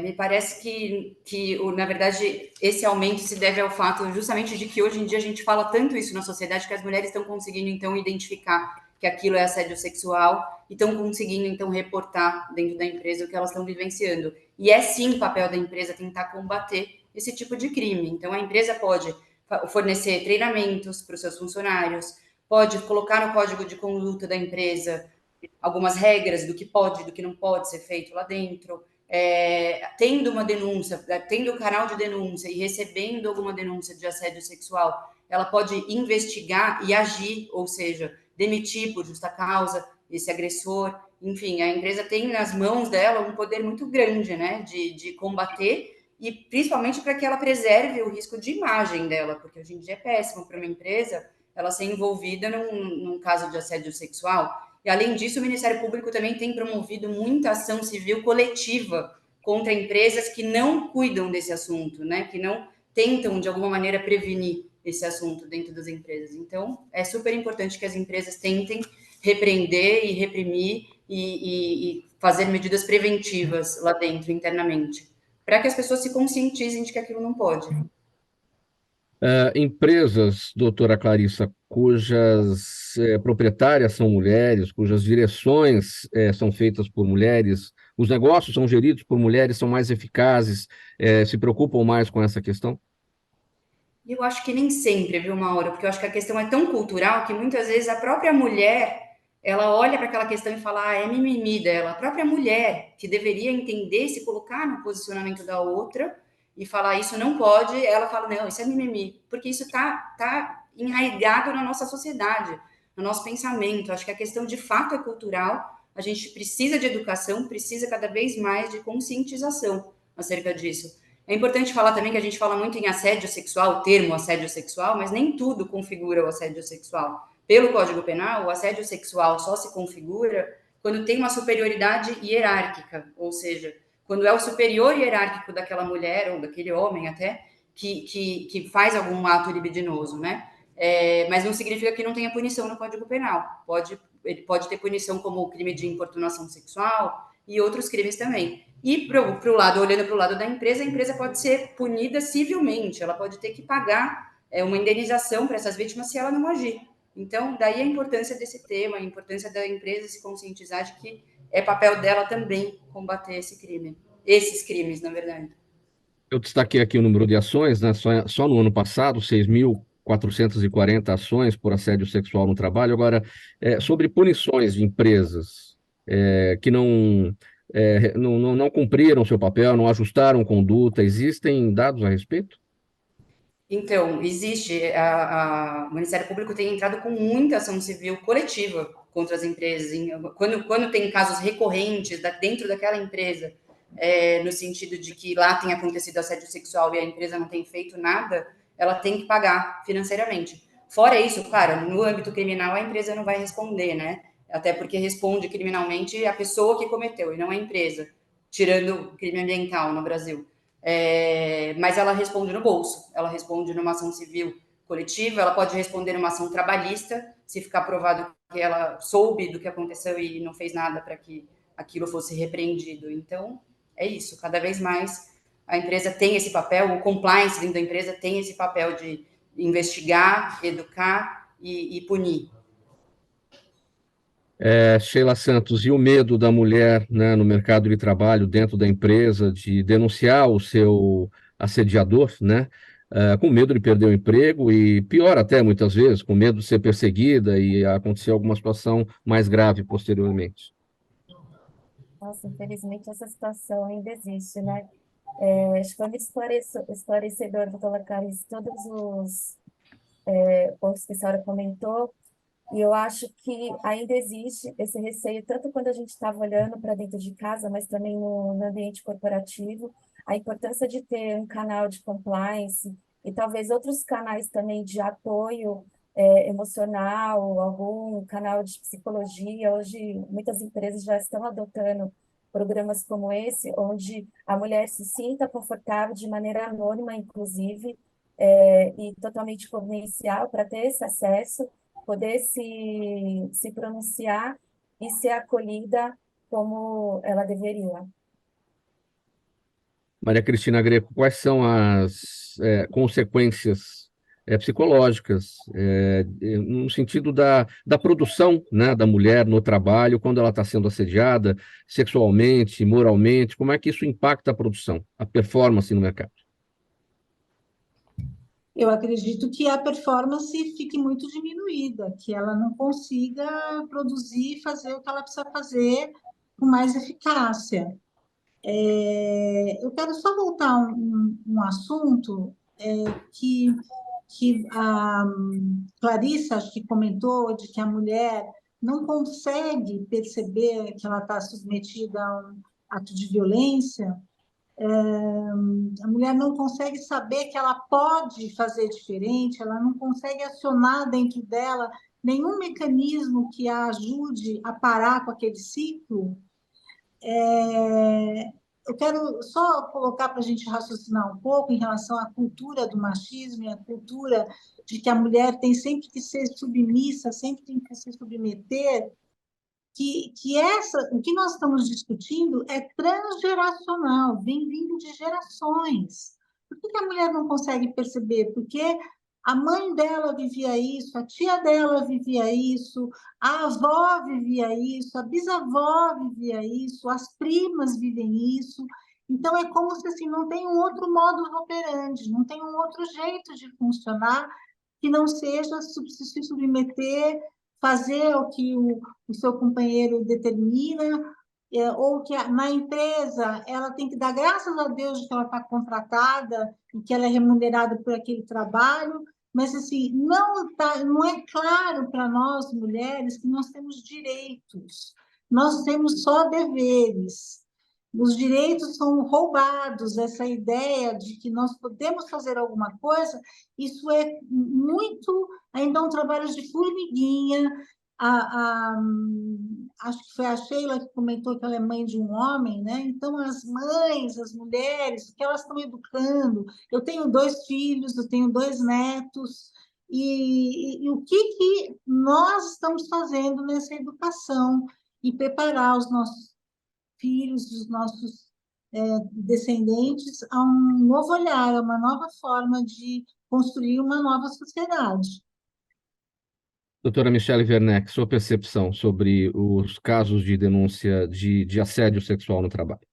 Me parece na verdade, esse aumento se deve ao fato justamente de que hoje em dia a gente fala tanto isso na sociedade que as mulheres estão conseguindo, então, identificar que aquilo é assédio sexual e estão conseguindo, então, reportar dentro da empresa o que elas estão vivenciando. E é, sim, o papel da empresa tentar combater esse tipo de crime. Então, a empresa pode fornecer treinamentos para os seus funcionários, pode colocar no código de conduta da empresa algumas regras do que pode e do que não pode ser feito lá dentro. Tendo uma denúncia, tendo o canal de denúncia e recebendo alguma denúncia de assédio sexual, ela pode investigar e agir, ou seja, demitir por justa causa esse agressor. Enfim, a empresa tem nas mãos dela um poder muito grande, né, de combater, e principalmente para que ela preserve o risco de imagem dela, porque hoje em dia é péssimo para uma empresa ela ser envolvida num caso de assédio sexual. E, além disso, o Ministério Público também tem promovido muita ação civil coletiva contra empresas que não cuidam desse assunto, né? Que não tentam, de alguma maneira, prevenir esse assunto dentro das empresas. Então, é super importante que as empresas tentem repreender e reprimir e fazer medidas preventivas lá dentro, internamente, para que as pessoas se conscientizem de que aquilo não pode. Empresas, doutora Clarissa, cujas proprietárias são mulheres, cujas direções são feitas por mulheres, os negócios são geridos por mulheres, são mais eficazes, se preocupam mais com essa questão? Eu acho que nem sempre, viu, Mauro? Porque eu acho que a questão é tão cultural que muitas vezes a própria mulher, ela olha para aquela questão e fala, é mimimi dela. A própria mulher, que deveria entender, se colocar no posicionamento da outra e falar, isso não pode, ela fala, não, isso é mimimi. Porque isso tá enraizado na nossa sociedade, no nosso pensamento. Acho que a questão de fato é cultural. A gente precisa de educação, precisa cada vez mais de conscientização acerca disso. É importante falar também que a gente fala muito em assédio sexual, o termo assédio sexual, mas nem tudo configura o assédio sexual. Pelo Código Penal, o assédio sexual só se configura quando tem uma superioridade hierárquica, ou seja, quando é o superior hierárquico daquela mulher, ou daquele homem até, que faz algum ato libidinoso, né? Mas não significa que não tenha punição no Código Penal. Ele pode ter punição como o crime de importunação sexual e outros crimes também. E olhando para o lado da empresa, a empresa pode ser punida civilmente, ela pode ter que pagar uma indenização para essas vítimas se ela não agir. Então, daí a importância desse tema, a importância da empresa se conscientizar de que é papel dela também combater esses crimes, na verdade. Eu destaquei aqui o número de ações, né? Só no ano passado, 6.440 ações por assédio sexual no trabalho. Agora, sobre punições de empresas que não cumpriram seu papel, não ajustaram conduta, existem dados a respeito? Então, existe, o Ministério Público tem entrado com muita ação civil coletiva contra as empresas. Quando tem casos recorrentes dentro daquela empresa, no sentido de que lá tem acontecido assédio sexual e a empresa não tem feito nada, ela tem que pagar financeiramente. Fora isso, claro, no âmbito criminal a empresa não vai responder, né? Até porque responde criminalmente a pessoa que cometeu e não a empresa, tirando crime ambiental no Brasil. Mas ela responde no bolso, ela responde numa ação civil coletiva, ela pode responder numa ação trabalhista, se ficar provado que ela soube do que aconteceu e não fez nada para que aquilo fosse repreendido. Então, é isso, cada vez mais a empresa tem esse papel, o compliance dentro da empresa tem esse papel de investigar, educar e punir. Sheila Santos, e o medo da mulher, né, no mercado de trabalho, dentro da empresa, de denunciar o seu assediador, né, com medo de perder o emprego e, pior até, muitas vezes, com medo de ser perseguida e acontecer alguma situação mais grave posteriormente. Nossa, infelizmente essa situação ainda existe, né? Acho que foi muito esclarecedor, doutora Clarice, todos os pontos que a senhora comentou, e eu acho que ainda existe esse receio, tanto quando a gente estava olhando para dentro de casa, mas também no ambiente corporativo, a importância de ter um canal de compliance e talvez outros canais também de apoio emocional, algum canal de psicologia. Hoje, muitas empresas já estão adotando programas como esse, onde a mulher se sinta confortável de maneira anônima, inclusive, e totalmente confidencial para ter esse acesso, poder se pronunciar e ser acolhida como ela deveria. Maria Cristina Greco, quais são as consequências psicológicas, no sentido da produção, né, da mulher no trabalho, quando ela está sendo assediada sexualmente, moralmente, como é que isso impacta a produção, a performance no mercado? Eu acredito que a performance fique muito diminuída, que ela não consiga produzir e fazer o que ela precisa fazer com mais eficácia. Eu quero só voltar a um assunto que a Clarissa, acho que comentou, de que a mulher não consegue perceber que ela está submetida a um ato de violência. A mulher não consegue saber que ela pode fazer diferente, ela não consegue acionar dentro dela nenhum mecanismo que a ajude a parar com aquele ciclo. Eu quero só colocar para a gente raciocinar um pouco em relação à cultura do machismo e à cultura de que a mulher tem sempre que ser submissa, sempre tem que se submeter, o que nós estamos discutindo é transgeracional, vem vindo de gerações. Por que a mulher não consegue perceber? Porque a mãe dela vivia isso, a tia dela vivia isso, a avó vivia isso, a bisavó vivia isso, as primas vivem isso. Então, é como se assim, não tem um outro modus operandi, não tem um outro jeito de funcionar que não seja se submeter, fazer o que o seu companheiro determina, ou que na empresa ela tem que dar graças a Deus de que ela está contratada e que ela é remunerada por aquele trabalho, mas assim, não é claro para nós, mulheres, que nós temos direitos, nós temos só deveres. Os direitos são roubados, essa ideia de que nós podemos fazer alguma coisa, isso é muito, ainda um trabalho de formiguinha. Acho que foi a Sheila que comentou que ela é mãe de um homem, né? Então, as mães, as mulheres, o que elas estão educando? Eu tenho 2 filhos, eu tenho 2 netos, e o que nós estamos fazendo nessa educação e preparar os nossos filhos, os nossos descendentes a um novo olhar, a uma nova forma de construir uma nova sociedade. Doutora Michele Werneck, sua percepção sobre os casos de denúncia de assédio sexual no trabalho.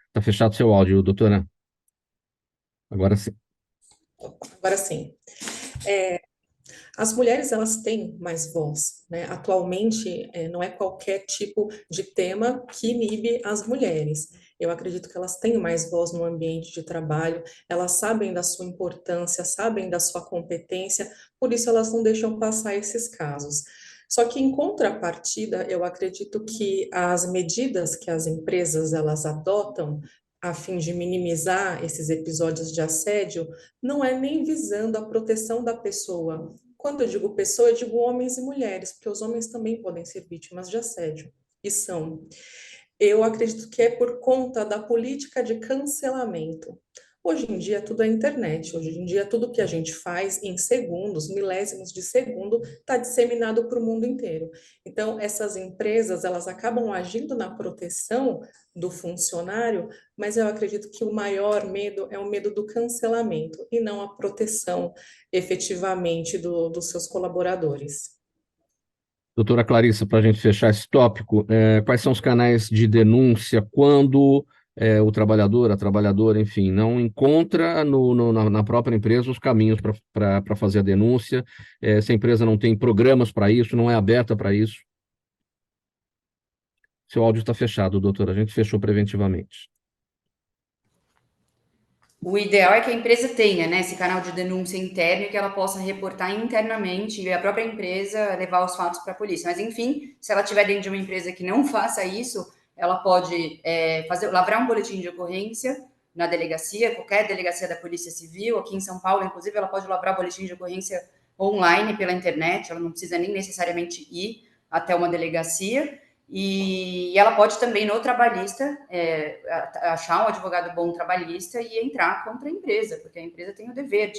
Está fechado seu áudio, doutora? Agora sim. Agora sim. As mulheres, elas têm mais voz, né? Atualmente, não é qualquer tipo de tema que inibe as mulheres. Eu acredito que elas têm mais voz no ambiente de trabalho, elas sabem da sua importância, sabem da sua competência, por isso elas não deixam passar esses casos. Só que, em contrapartida, eu acredito que as medidas que as empresas elas adotam a fim de minimizar esses episódios de assédio não é nem visando a proteção da pessoa. Quando eu digo pessoa, eu digo homens e mulheres, porque os homens também podem ser vítimas de assédio, e são. Eu acredito que é por conta da política de cancelamento. Hoje em dia tudo é internet, hoje em dia tudo que a gente faz em segundos, milésimos de segundo, está disseminado para o mundo inteiro. Então, essas empresas, elas acabam agindo na proteção do funcionário, mas eu acredito que o maior medo é o medo do cancelamento e não a proteção efetivamente dos seus colaboradores. Doutora Clarissa, para a gente fechar esse tópico, quais são os canais de denúncia quando o trabalhador, a trabalhadora, enfim, não encontra na própria empresa os caminhos para fazer a denúncia, se a empresa não tem programas para isso, não é aberta para isso? Seu áudio está fechado, doutora, a gente fechou preventivamente. O ideal é que a empresa tenha, né, esse canal de denúncia interno e que ela possa reportar internamente e a própria empresa levar os fatos para a polícia. Mas, enfim, se ela estiver dentro de uma empresa que não faça isso, ela pode lavrar um boletim de ocorrência na delegacia, qualquer delegacia da Polícia Civil, aqui em São Paulo, inclusive, ela pode lavrar boletim de ocorrência online pela internet, ela não precisa nem necessariamente ir até uma delegacia. E ela pode também, no trabalhista, achar um advogado bom trabalhista e entrar contra a empresa, porque a empresa tem o dever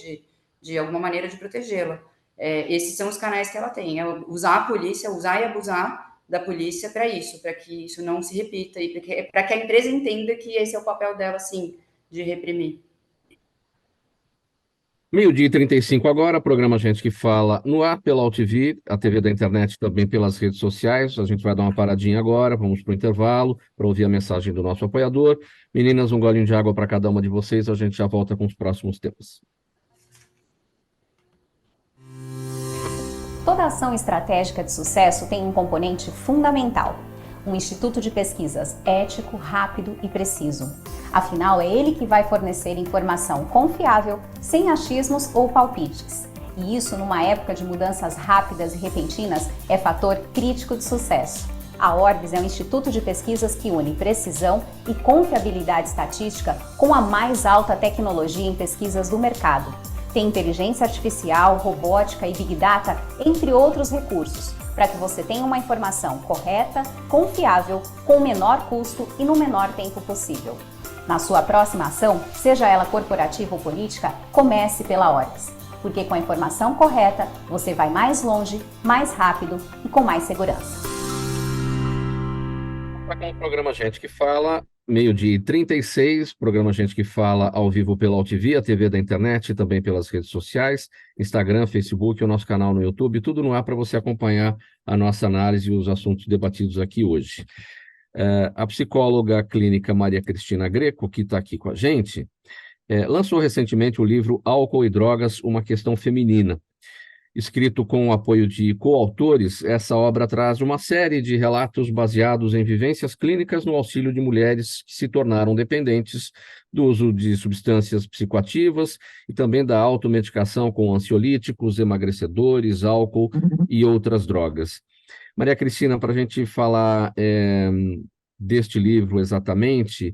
de alguma maneira, de protegê-la. Esses são os canais que ela tem, usar a polícia, usar e abusar da polícia para isso, para que isso não se repita, e para que a empresa entenda que esse é o papel dela, sim, de reprimir. 12h35 agora, programa Gente que Fala no ar pela UTV, a TV da internet também pelas redes sociais. A gente vai dar uma paradinha agora, vamos para o intervalo para ouvir a mensagem do nosso apoiador. Meninas, um golinho de água para cada uma de vocês, a gente já volta com os próximos temas. Toda ação estratégica de sucesso tem um componente fundamental: um instituto de pesquisas ético, rápido e preciso. Afinal, é ele que vai fornecer informação confiável, sem achismos ou palpites. E isso, numa época de mudanças rápidas e repentinas, é fator crítico de sucesso. A Orbis é um instituto de pesquisas que une precisão e confiabilidade estatística com a mais alta tecnologia em pesquisas do mercado. Tem inteligência artificial, robótica e Big Data, entre outros recursos, para que você tenha uma informação correta, confiável, com o menor custo e no menor tempo possível. Na sua próxima ação, seja ela corporativa ou política, comece pela Orbis, porque com a informação correta, você vai mais longe, mais rápido e com mais segurança. Com o programa Gente que Fala, 12h36, programa Gente que Fala ao vivo pela UTV, a TV da internet e também pelas redes sociais, Instagram, Facebook, o nosso canal no YouTube, tudo no ar para você acompanhar a nossa análise e os assuntos debatidos aqui hoje. A psicóloga clínica Maria Cristina Greco, que está aqui com a gente, lançou recentemente o livro Álcool e Drogas, uma Questão Feminina. Escrito com o apoio de coautores, essa obra traz uma série de relatos baseados em vivências clínicas no auxílio de mulheres que se tornaram dependentes do uso de substâncias psicoativas e também da automedicação com ansiolíticos, emagrecedores, álcool e outras drogas. Maria Cristina, para a gente falar deste livro exatamente,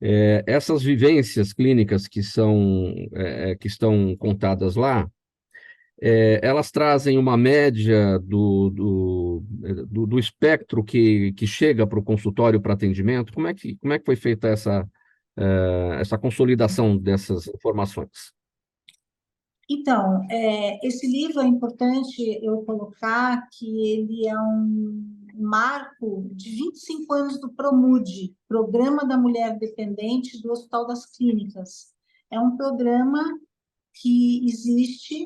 essas vivências clínicas que estão contadas lá, elas trazem uma média do espectro que chega para o consultório para atendimento. Como é que foi feita essa consolidação dessas informações? Então, esse livro é importante eu colocar que ele é um marco de 25 anos do PROMUD, Programa da Mulher Dependente do Hospital das Clínicas. É um programa que existe,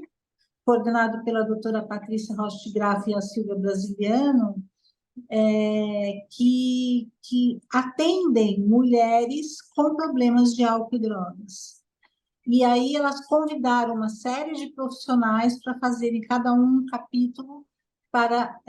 coordenado pela doutora Patrícia Rocha de Graf e a Silvia Brasiliano, que atendem mulheres com problemas de álcool e drogas. e aí elas convidaram uma série de profissionais para fazerem cada um capítulo para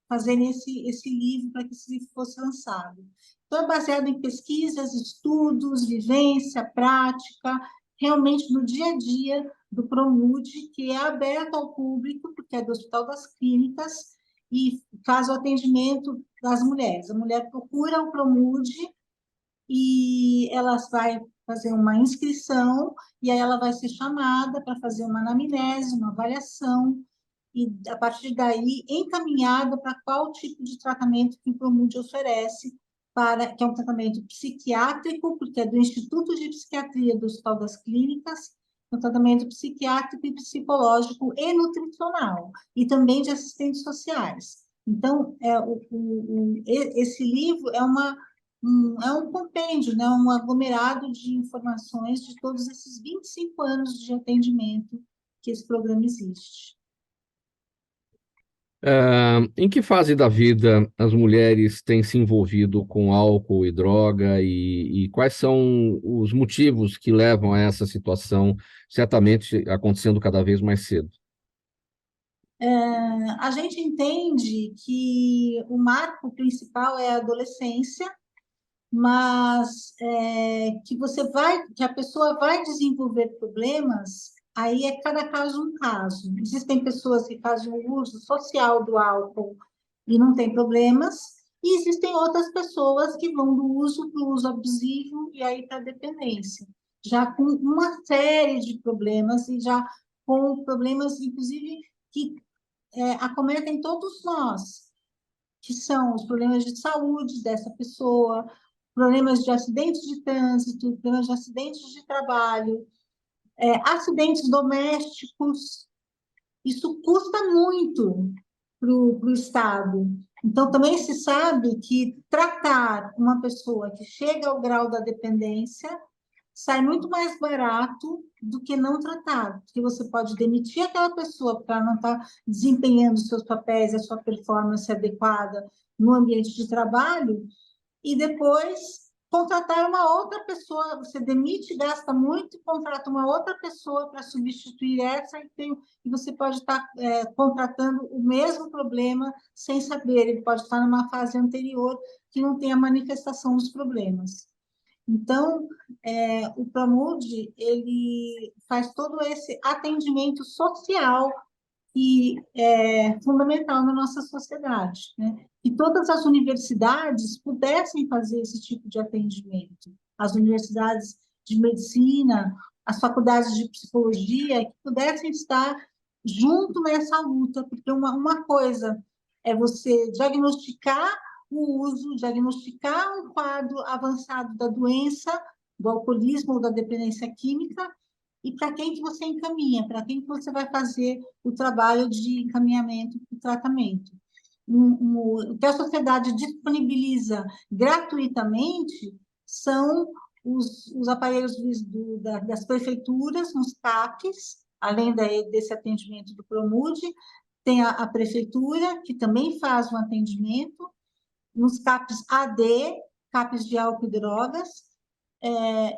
fazerem esse livro, para que esse livro fosse lançado. Então, é baseado em pesquisas, estudos, vivência, prática, realmente no dia a dia do Promude, que é aberto ao público, porque é do Hospital das Clínicas, e faz o atendimento das mulheres. A mulher procura o Promude e ela vai fazer uma inscrição, e aí ela vai ser chamada para fazer uma anamnese, uma avaliação, e a partir daí encaminhada para qual tipo de tratamento que o Promude oferece, que é um tratamento psiquiátrico, porque é do Instituto de Psiquiatria do Hospital das Clínicas, um tratamento psiquiátrico e psicológico e nutricional, e também de assistentes sociais. Então, esse livro é um compêndio, né, um aglomerado de informações de todos esses 25 anos de atendimento que esse programa existe. Em que fase da vida as mulheres têm se envolvido com álcool e droga e quais são os motivos que levam a essa situação, certamente acontecendo cada vez mais cedo? A gente entende que o marco principal é a adolescência, mas que a pessoa vai desenvolver problemas, aí é cada caso um caso. Existem pessoas que fazem o uso social do álcool e não tem problemas, e existem outras pessoas que vão do uso para o uso abusivo e aí para a dependência, já com uma série de problemas e já com problemas, inclusive, que acometem todos nós, que são os problemas de saúde dessa pessoa, problemas de acidentes de trânsito, problemas de acidentes de trabalho, acidentes domésticos. Isso custa muito para o Estado. Então, também se sabe que tratar uma pessoa que chega ao grau da dependência sai muito mais barato do que não tratar, porque você pode demitir aquela pessoa porque ela não está desempenhando os seus papéis, a sua performance adequada no ambiente de trabalho, e depois contratar uma outra pessoa, você demite, gasta muito, contrata uma outra pessoa para substituir essa, e você pode estar contratando o mesmo problema sem saber, ele pode estar numa fase anterior que não tem a manifestação dos problemas. Então, o Promude, ele faz todo esse atendimento social que é fundamental na nossa sociedade, né? Que todas as universidades pudessem fazer esse tipo de atendimento. As universidades de medicina, as faculdades de psicologia, que pudessem estar junto nessa luta, porque uma coisa é você diagnosticar o uso, diagnosticar um quadro avançado da doença, do alcoolismo ou da dependência química, e para quem que você encaminha, para quem que você vai fazer o trabalho de encaminhamento para o tratamento. O que a sociedade disponibiliza gratuitamente são os aparelhos das prefeituras, nos CAPs, além desse atendimento do Promude, tem a prefeitura, que também faz um atendimento, nos CAPs AD, CAPs de álcool e drogas,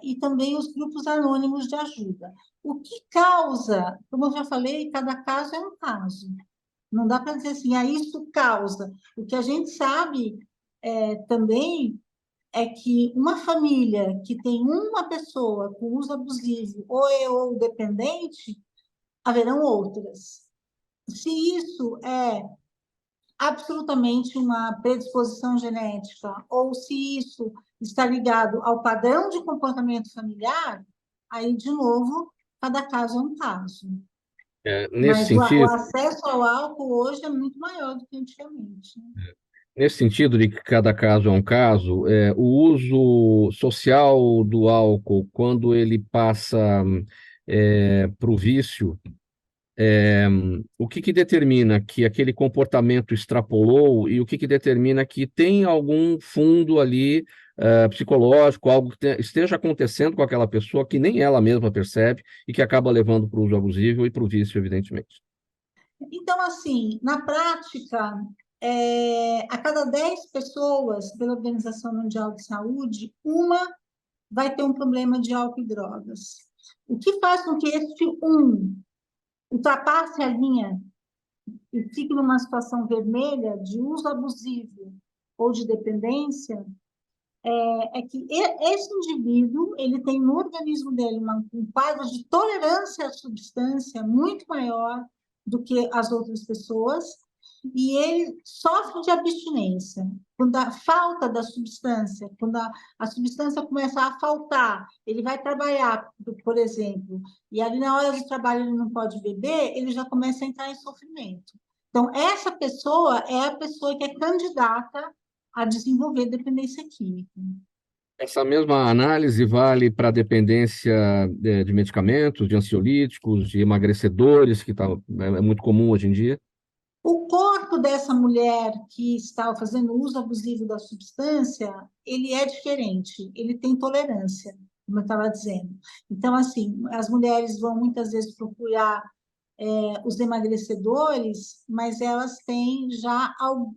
e também os grupos anônimos de ajuda. O que causa, como eu já falei, cada caso é um caso. Não dá para dizer assim, isso causa. O que a gente sabe também é que uma família que tem uma pessoa com uso abusivo ou dependente, haverão outras. Se isso é absolutamente uma predisposição genética, ou se isso está ligado ao padrão de comportamento familiar, aí, de novo, cada caso é um caso. Nesse Mas o sentido, acesso ao álcool hoje é muito maior do que antigamente, né? nesse sentido de que cada caso é um caso, o uso social do álcool, quando ele passa para o vício, o que determina que aquele comportamento extrapolou e o que determina que tem algum fundo ali psicológico, algo que esteja acontecendo com aquela pessoa que nem ela mesma percebe e que acaba levando para o uso abusivo e para o vício, evidentemente. Então, assim, na prática, a cada 10 pessoas, pela Organização Mundial de Saúde, uma vai ter um problema de álcool e drogas. O que faz com que este ultrapasse a linha e fique numa situação vermelha de uso abusivo ou de dependência é que esse indivíduo ele tem no organismo dele um quadro de tolerância à substância muito maior do que as outras pessoas e ele sofre de abstinência. Quando a falta da substância, quando a substância começa a faltar, ele vai trabalhar, por exemplo, e ali na hora de trabalho ele não pode beber, ele já começa a entrar em sofrimento. Então, essa pessoa é a pessoa que é candidata a desenvolver dependência química. Essa mesma análise vale para a dependência de medicamentos, de ansiolíticos, de emagrecedores, que é muito comum hoje em dia? O corpo dessa mulher que está fazendo uso abusivo da substância, ele é diferente, ele tem tolerância, como eu estava dizendo. Então, assim, as mulheres vão muitas vezes procurar os emagrecedores, mas elas têm já,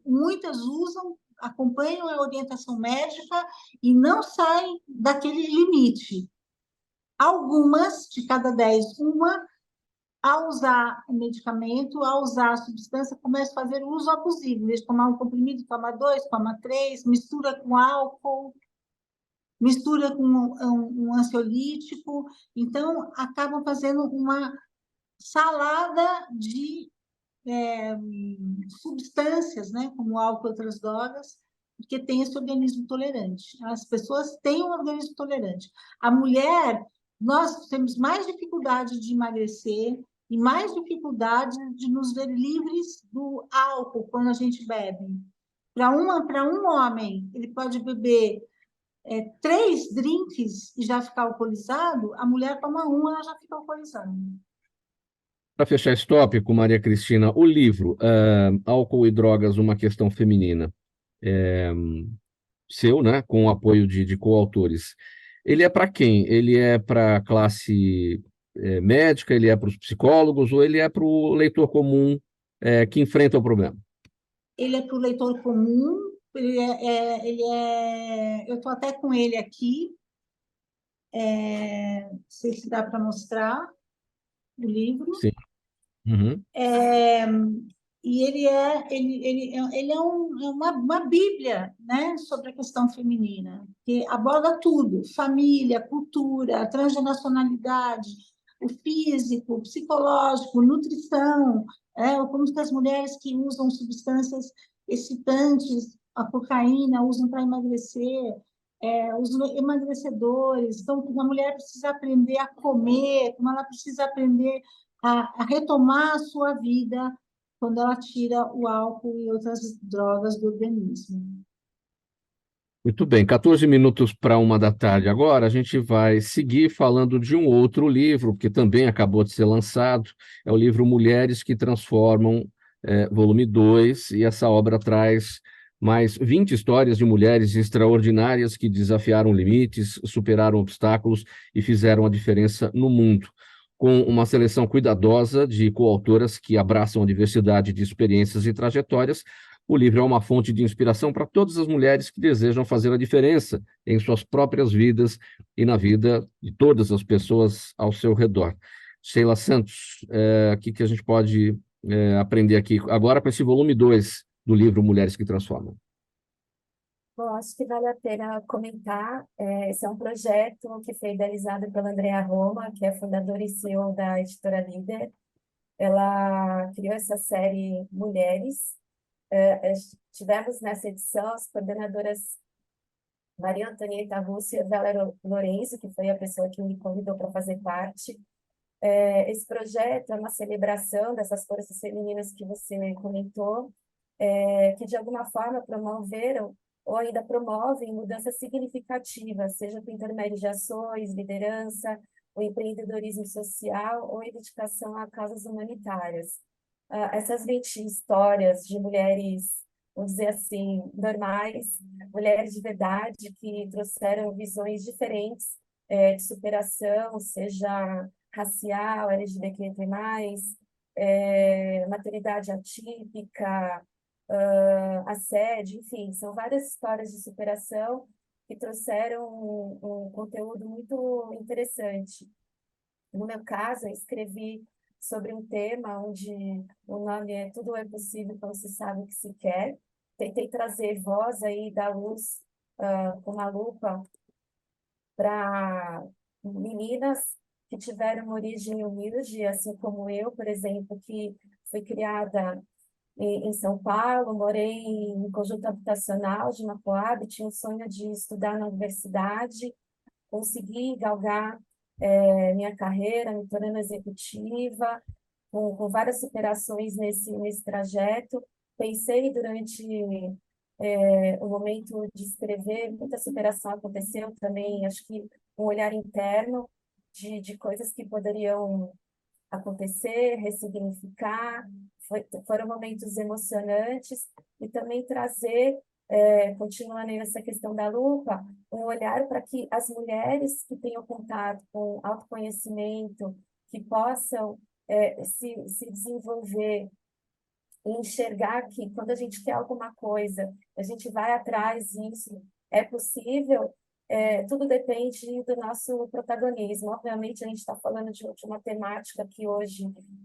muitas usam, acompanham a orientação médica e não saem daquele limite. Algumas, de cada 10, uma, ao usar o medicamento, ao usar a substância, começa a fazer uso abusivo. Em vez de tomar um comprimido, toma 2, toma 3, mistura com álcool, mistura com um ansiolítico. Então, acabam fazendo uma salada de substâncias, né, como álcool e outras drogas, porque tem esse organismo tolerante. As pessoas têm um organismo tolerante. A mulher, nós temos mais dificuldade de emagrecer e mais dificuldade de nos ver livres do álcool quando a gente bebe. Para um homem, ele pode beber 3 drinks e já ficar alcoolizado, a mulher toma um, ela já fica alcoolizada. Para fechar esse tópico, Maria Cristina, o livro Álcool e Drogas, uma Questão Feminina, seu, né, com o apoio de coautores, ele é para quem? Ele é para a classe médica, ele é para os psicólogos ou ele é para o leitor comum que enfrenta o problema? Ele é para o leitor comum, eu estou até com ele aqui, não sei se dá para mostrar o livro. Sim. Uhum. E ele é uma bíblia, né, sobre a questão feminina, que aborda tudo: família, cultura, transnacionalidade, o físico, o psicológico, nutrição, como que as mulheres que usam substâncias excitantes, a cocaína, usam para emagrecer, os emagrecedores. Então, a mulher precisa aprender a comer, como ela precisa aprender a retomar a sua vida quando ela tira o álcool e outras drogas do organismo. Muito bem, 14 minutos para 1 da tarde. Agora a gente vai seguir falando de um outro livro que também acabou de ser lançado. É o livro Mulheres que Transformam, volume 2, e essa obra traz mais 20 histórias de mulheres extraordinárias que desafiaram limites, superaram obstáculos e fizeram a diferença no mundo, com uma seleção cuidadosa de coautoras que abraçam a diversidade de experiências e trajetórias. O livro é uma fonte de inspiração para todas as mulheres que desejam fazer a diferença em suas próprias vidas e na vida de todas as pessoas ao seu redor. Sheila Santos, o que a gente pode aprender aqui agora com esse volume 2 do livro Mulheres que Transformam? Bom, acho que vale a pena comentar. Esse é um projeto que foi idealizado pela Andrea Roma, que é fundadora e CEO da Editora Líder. Ela criou essa série Mulheres. Tivemos nessa edição as coordenadoras Maria Antonieta Russo e Vera Lorenzo, que foi a pessoa que me convidou para fazer parte. Esse projeto é uma celebração dessas forças femininas que você comentou, que de alguma forma promoveram ou ainda promovem mudanças significativas, seja por intermédio de ações, liderança, o empreendedorismo social ou a dedicação a causas humanitárias. Essas 20 histórias de mulheres, vamos dizer assim, normais, mulheres de verdade, que trouxeram visões diferentes de superação, seja racial, LGBTQ+, maternidade atípica, assédio, enfim, são várias histórias de superação que trouxeram um conteúdo muito interessante. No meu caso, eu escrevi sobre um tema onde o nome é Tudo é Possível quando se sabe o que se quer. Tentei trazer voz aí da luz com uma lupa para meninas que tiveram uma origem humilde, assim como eu, por exemplo, que fui criada em São Paulo, morei em conjunto habitacional de Macoab, tinha o sonho de estudar na universidade, consegui galgar minha carreira, me tornando executiva, com várias superações nesse trajeto. Pensei durante o momento de escrever, muita superação aconteceu também, acho que um olhar interno de coisas que poderiam acontecer, ressignificar. Foram momentos emocionantes e também trazer, continuando aí nessa questão da lupa, um olhar para que as mulheres que tenham contato com autoconhecimento, que possam se desenvolver e enxergar que quando a gente quer alguma coisa, a gente vai atrás disso, é possível, tudo depende do nosso protagonismo. Obviamente, a gente está falando de uma temática que hoje,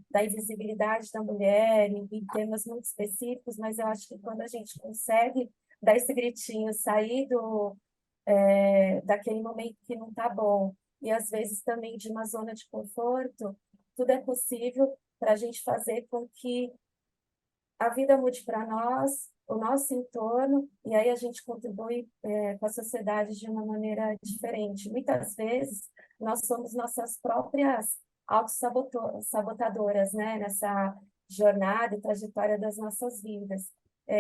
da invisibilidade da mulher, em temas muito específicos, mas eu acho que quando a gente consegue dar esse gritinho, sair daquele momento que não está bom, e às vezes também de uma zona de conforto, tudo é possível para a gente fazer com que a vida mude para nós, o nosso entorno, e aí a gente contribui com a sociedade de uma maneira diferente. Muitas vezes, nós somos nossas próprias autossabotadoras, né, nessa jornada e trajetória das nossas vidas.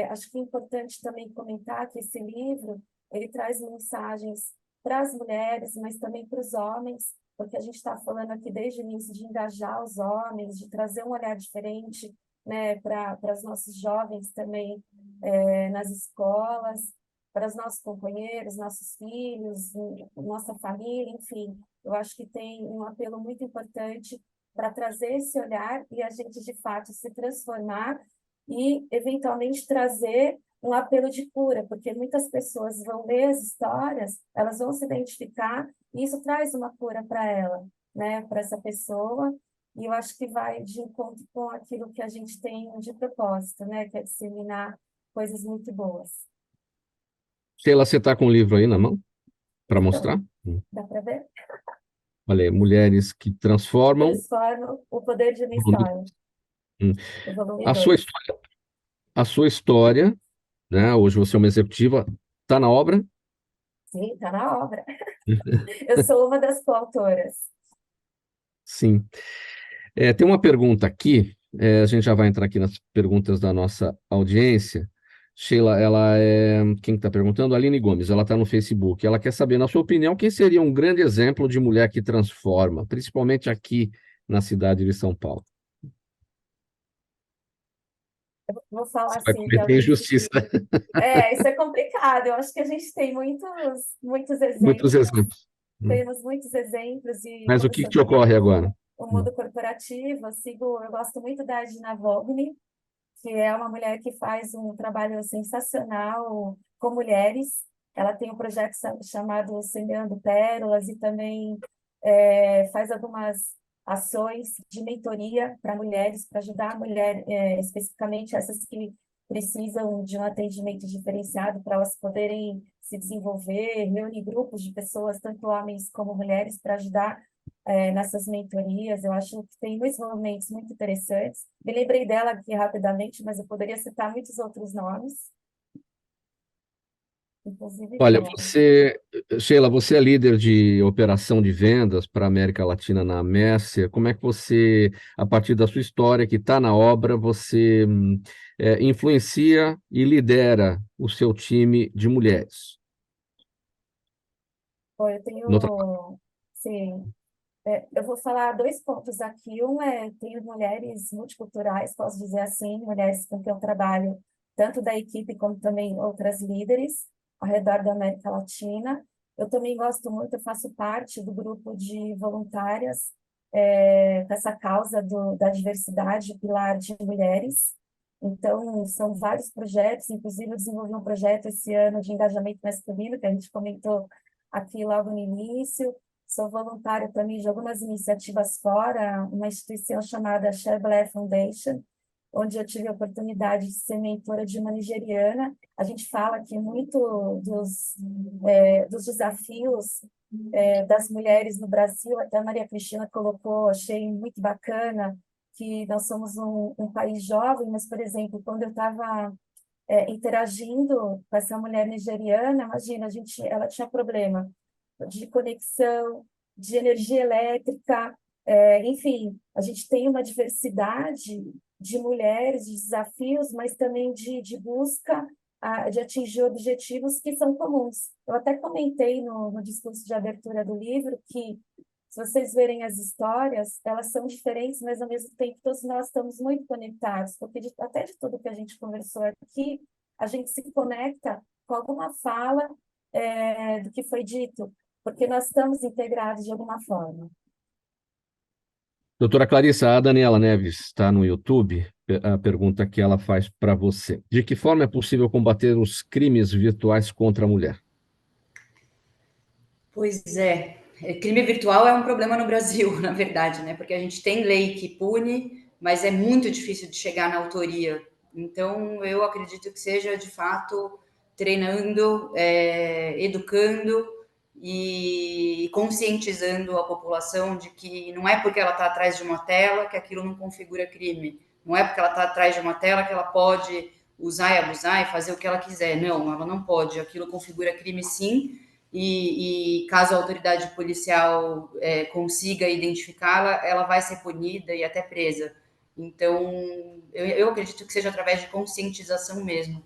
Acho que é importante também comentar que esse livro, ele traz mensagens para as mulheres, mas também para os homens, porque a gente está falando aqui desde o início de engajar os homens, de trazer um olhar diferente, né, para os nossos jovens também nas escolas, para os nossos companheiros, nossos filhos, nossa família, enfim. Eu acho que tem um apelo muito importante para trazer esse olhar e a gente, de fato, se transformar e, eventualmente, trazer um apelo de cura, porque muitas pessoas vão ler as histórias, elas vão se identificar e isso traz uma cura para ela, né, para essa pessoa. E eu acho que vai de encontro com aquilo que a gente tem de propósito, né? Que é disseminar coisas muito boas. Sheila, você está com o livro aí na mão para mostrar? Então, dá para ver? Olha aí, Mulheres que Transformam. Transforma o poder de uma história. O volume A sua 2. história, a sua história, né? Hoje você é uma executiva, está na obra? Sim, está na obra. Eu sou uma das coautoras. Sim. Tem uma pergunta aqui, a gente já vai entrar aqui nas perguntas da nossa audiência. Sheila, quem está perguntando? Aline Gomes, ela está no Facebook. Ela quer saber, na sua opinião, quem seria um grande exemplo de mulher que transforma, principalmente aqui na cidade de São Paulo? Eu vou falar Você vai assim, cometer talvez. injustiça. Isso é complicado. Eu acho que a gente tem muitos Muitos exemplos. exemplos. Temos muitos exemplos e Mas o que começando te ocorre agora? o mundo corporativo, eu gosto muito da Edna Vogni, que é uma mulher que faz um trabalho sensacional com mulheres. Ela tem um projeto chamado Semeando Pérolas e também faz algumas ações de mentoria para mulheres, para ajudar a mulher, especificamente essas que precisam de um atendimento diferenciado para elas poderem se desenvolver, reúne grupos de pessoas, tanto homens como mulheres, para ajudar nessas mentorias. Eu acho que tem muitos movimentos muito interessantes. Me lembrei dela aqui rapidamente, mas eu poderia citar muitos outros nomes, inclusive Olha, dela. Sheila, você é líder de operação de vendas para a América Latina na Mércia. Como é que você, a partir da sua história que está na obra, você influencia e lidera o seu time de mulheres? Bom, eu No trabalho? tenho, sim, eu vou falar dois pontos aqui. Tenho mulheres multiculturais, posso dizer assim, mulheres com quem eu trabalho, tanto da equipe como também outras líderes ao redor da América Latina. Eu também gosto muito, eu faço parte do grupo de voluntárias com essa causa da diversidade, pilar de mulheres. Então, são vários projetos, inclusive eu desenvolvi um projeto esse ano de engajamento masculino, que a gente comentou aqui logo no início. sou voluntária também de algumas iniciativas fora, uma instituição chamada Share Blair Foundation, onde eu tive a oportunidade de ser mentora de uma nigeriana. A gente fala aqui muito dos desafios das mulheres no Brasil, até a Maria Cristina colocou, achei muito bacana, que nós somos um país jovem, mas, por exemplo, quando eu estava interagindo com essa mulher nigeriana, imagina, ela tinha problema de conexão, de energia elétrica, enfim, a gente tem uma diversidade de mulheres, de desafios, mas também de busca de atingir objetivos que são comuns. Eu até comentei no discurso de abertura do livro que, se vocês verem as histórias, elas são diferentes, mas ao mesmo tempo todos nós estamos muito conectados, porque até de tudo que a gente conversou aqui, a gente se conecta com alguma fala do que foi dito, porque nós estamos integrados de alguma forma. Doutora Clarissa, a Daniela Neves está no YouTube. A pergunta que ela faz para você: de que forma é possível combater os crimes virtuais contra a mulher? Pois é, crime virtual é um problema no Brasil, na verdade, né? Porque a gente tem lei que pune, mas é muito difícil de chegar na autoria. Então, eu acredito que seja, de fato, treinando, educando e conscientizando a população de que não é porque ela está atrás de uma tela que aquilo não configura crime. Não é porque ela está atrás de uma tela que ela pode usar e abusar e fazer o que ela quiser. Não, ela não pode. Aquilo configura crime, sim. E caso a autoridade policial consiga identificá-la, ela vai ser punida e até presa. Então, eu acredito que seja através de conscientização mesmo.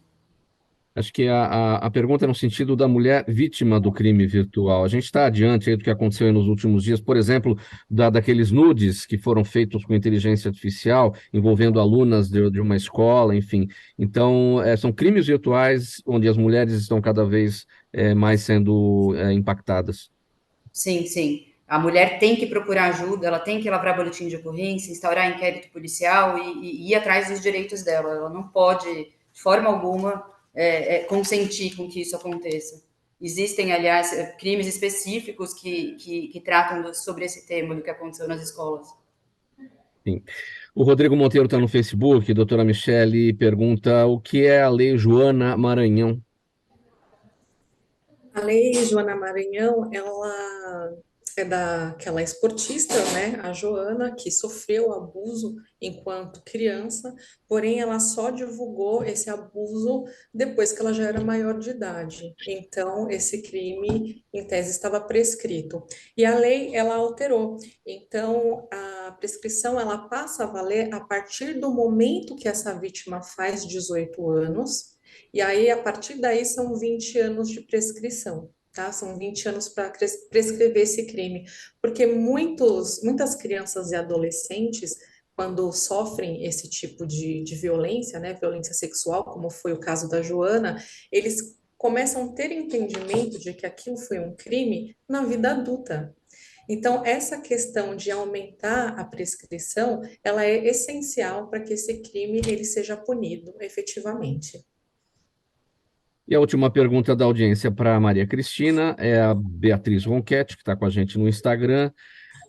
Acho que a pergunta é no sentido da mulher vítima do crime virtual. A gente está adiante aí do que aconteceu aí nos últimos dias, por exemplo, daqueles nudes que foram feitos com inteligência artificial, envolvendo alunas de uma escola, enfim. Então, são crimes virtuais onde as mulheres estão cada vez mais sendo impactadas. Sim, sim. A mulher tem que procurar ajuda, ela tem que elaborar boletim de ocorrência, instaurar inquérito policial e ir atrás dos direitos dela. Ela não pode, de forma alguma, consentir com que isso aconteça. Existem, aliás, crimes específicos que tratam sobre esse tema, do que aconteceu nas escolas. Sim. O Rodrigo Monteiro está no Facebook, a doutora Michele pergunta o que é a Lei Joana Maranhão. A Lei Joana Maranhão, ela é daquela esportista, né, a Joana, que sofreu abuso enquanto criança, porém ela só divulgou esse abuso depois que ela já era maior de idade. Então, esse crime, em tese, estava prescrito. E a lei, ela alterou. Então, a prescrição, ela passa a valer a partir do momento que essa vítima faz 18 anos, e aí, a partir daí, são 20 anos de prescrição, tá? São 20 anos para prescrever esse crime, porque muitas crianças e adolescentes, quando sofrem esse tipo de violência, né, violência sexual, como foi o caso da Joana, eles começam a ter entendimento de que aquilo foi um crime na vida adulta. Então, essa questão de aumentar a prescrição, ela é essencial para que esse crime ele seja punido efetivamente. E a última pergunta da audiência para a Maria Cristina é a Beatriz Ronquete, que está com a gente no Instagram.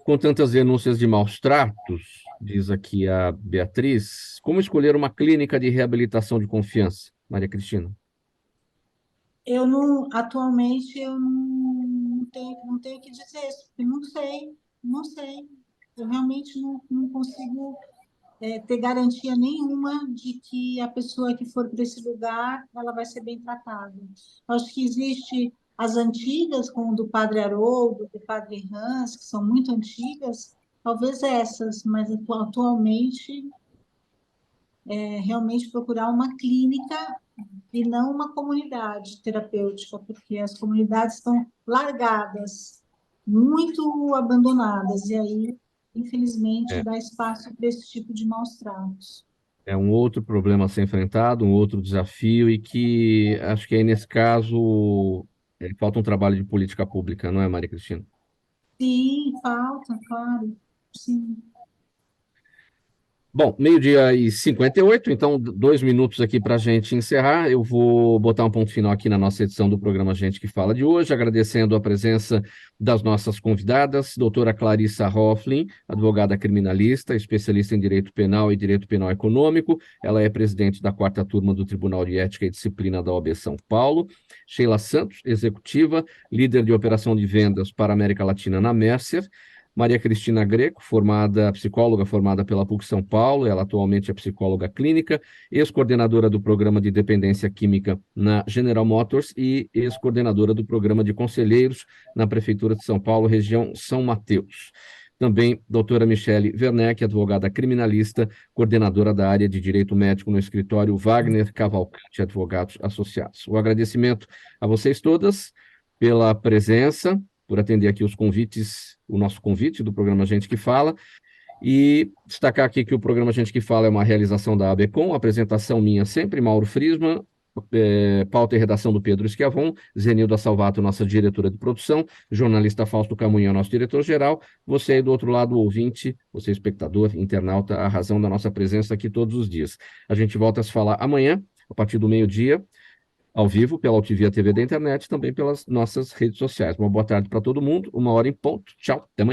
Com tantas denúncias de maus tratos, diz aqui a Beatriz, como escolher uma clínica de reabilitação de confiança? Maria Cristina. Atualmente, eu não tenho o que dizer, porque não sei. Eu realmente não consigo ter garantia nenhuma de que a pessoa que for para esse lugar, ela vai ser bem tratada. Eu acho que existe as antigas, como do Padre Haroldo, do Padre Hans, que são muito antigas, talvez essas, mas atualmente realmente procurar uma clínica e não uma comunidade terapêutica, porque as comunidades estão largadas, muito abandonadas, e aí, infelizmente, dá espaço para esse tipo de maus tratos. É um outro problema a ser enfrentado, um outro desafio, e que acho que aí, nesse caso, falta um trabalho de política pública, não é, Maria Cristina? Sim, falta, claro, sim. Bom, 12h58, então 2 minutos aqui para a gente encerrar. Eu vou botar um ponto final aqui na nossa edição do programa Gente que Fala de hoje, agradecendo a presença das nossas convidadas, doutora Clarissa Hofflin, advogada criminalista, especialista em Direito Penal e Direito Penal Econômico. Ela é presidente da 4ª turma do Tribunal de Ética e Disciplina da OAB São Paulo. Sheila Santos, executiva, líder de operação de vendas para a América Latina na Mercer. Maria Cristina Greco, psicóloga formada pela PUC São Paulo, ela atualmente é psicóloga clínica, ex-coordenadora do programa de dependência química na General Motors e ex-coordenadora do programa de conselheiros na Prefeitura de São Paulo, região São Mateus. Também doutora Michele Werneck, advogada criminalista, coordenadora da área de Direito Médico no escritório Wagner Cavalcante Advogados Associados. O agradecimento a vocês todas pela presença, por atender aqui o nosso convite do programa Gente que Fala, e destacar aqui que o programa Gente que Fala é uma realização da ABCom, apresentação minha sempre, Mauro Friesman, pauta e redação do Pedro Schiavon, Zenilda Salvato, nossa diretora de produção, jornalista Fausto Camunha, nosso diretor-geral, você aí do outro lado, ouvinte, você espectador, internauta, a razão da nossa presença aqui todos os dias. A gente volta a se falar amanhã, a partir do meio-dia, ao vivo, pela UTV TV da internet, também pelas nossas redes sociais. Uma boa tarde para todo mundo, 1h em ponto. Tchau, até amanhã.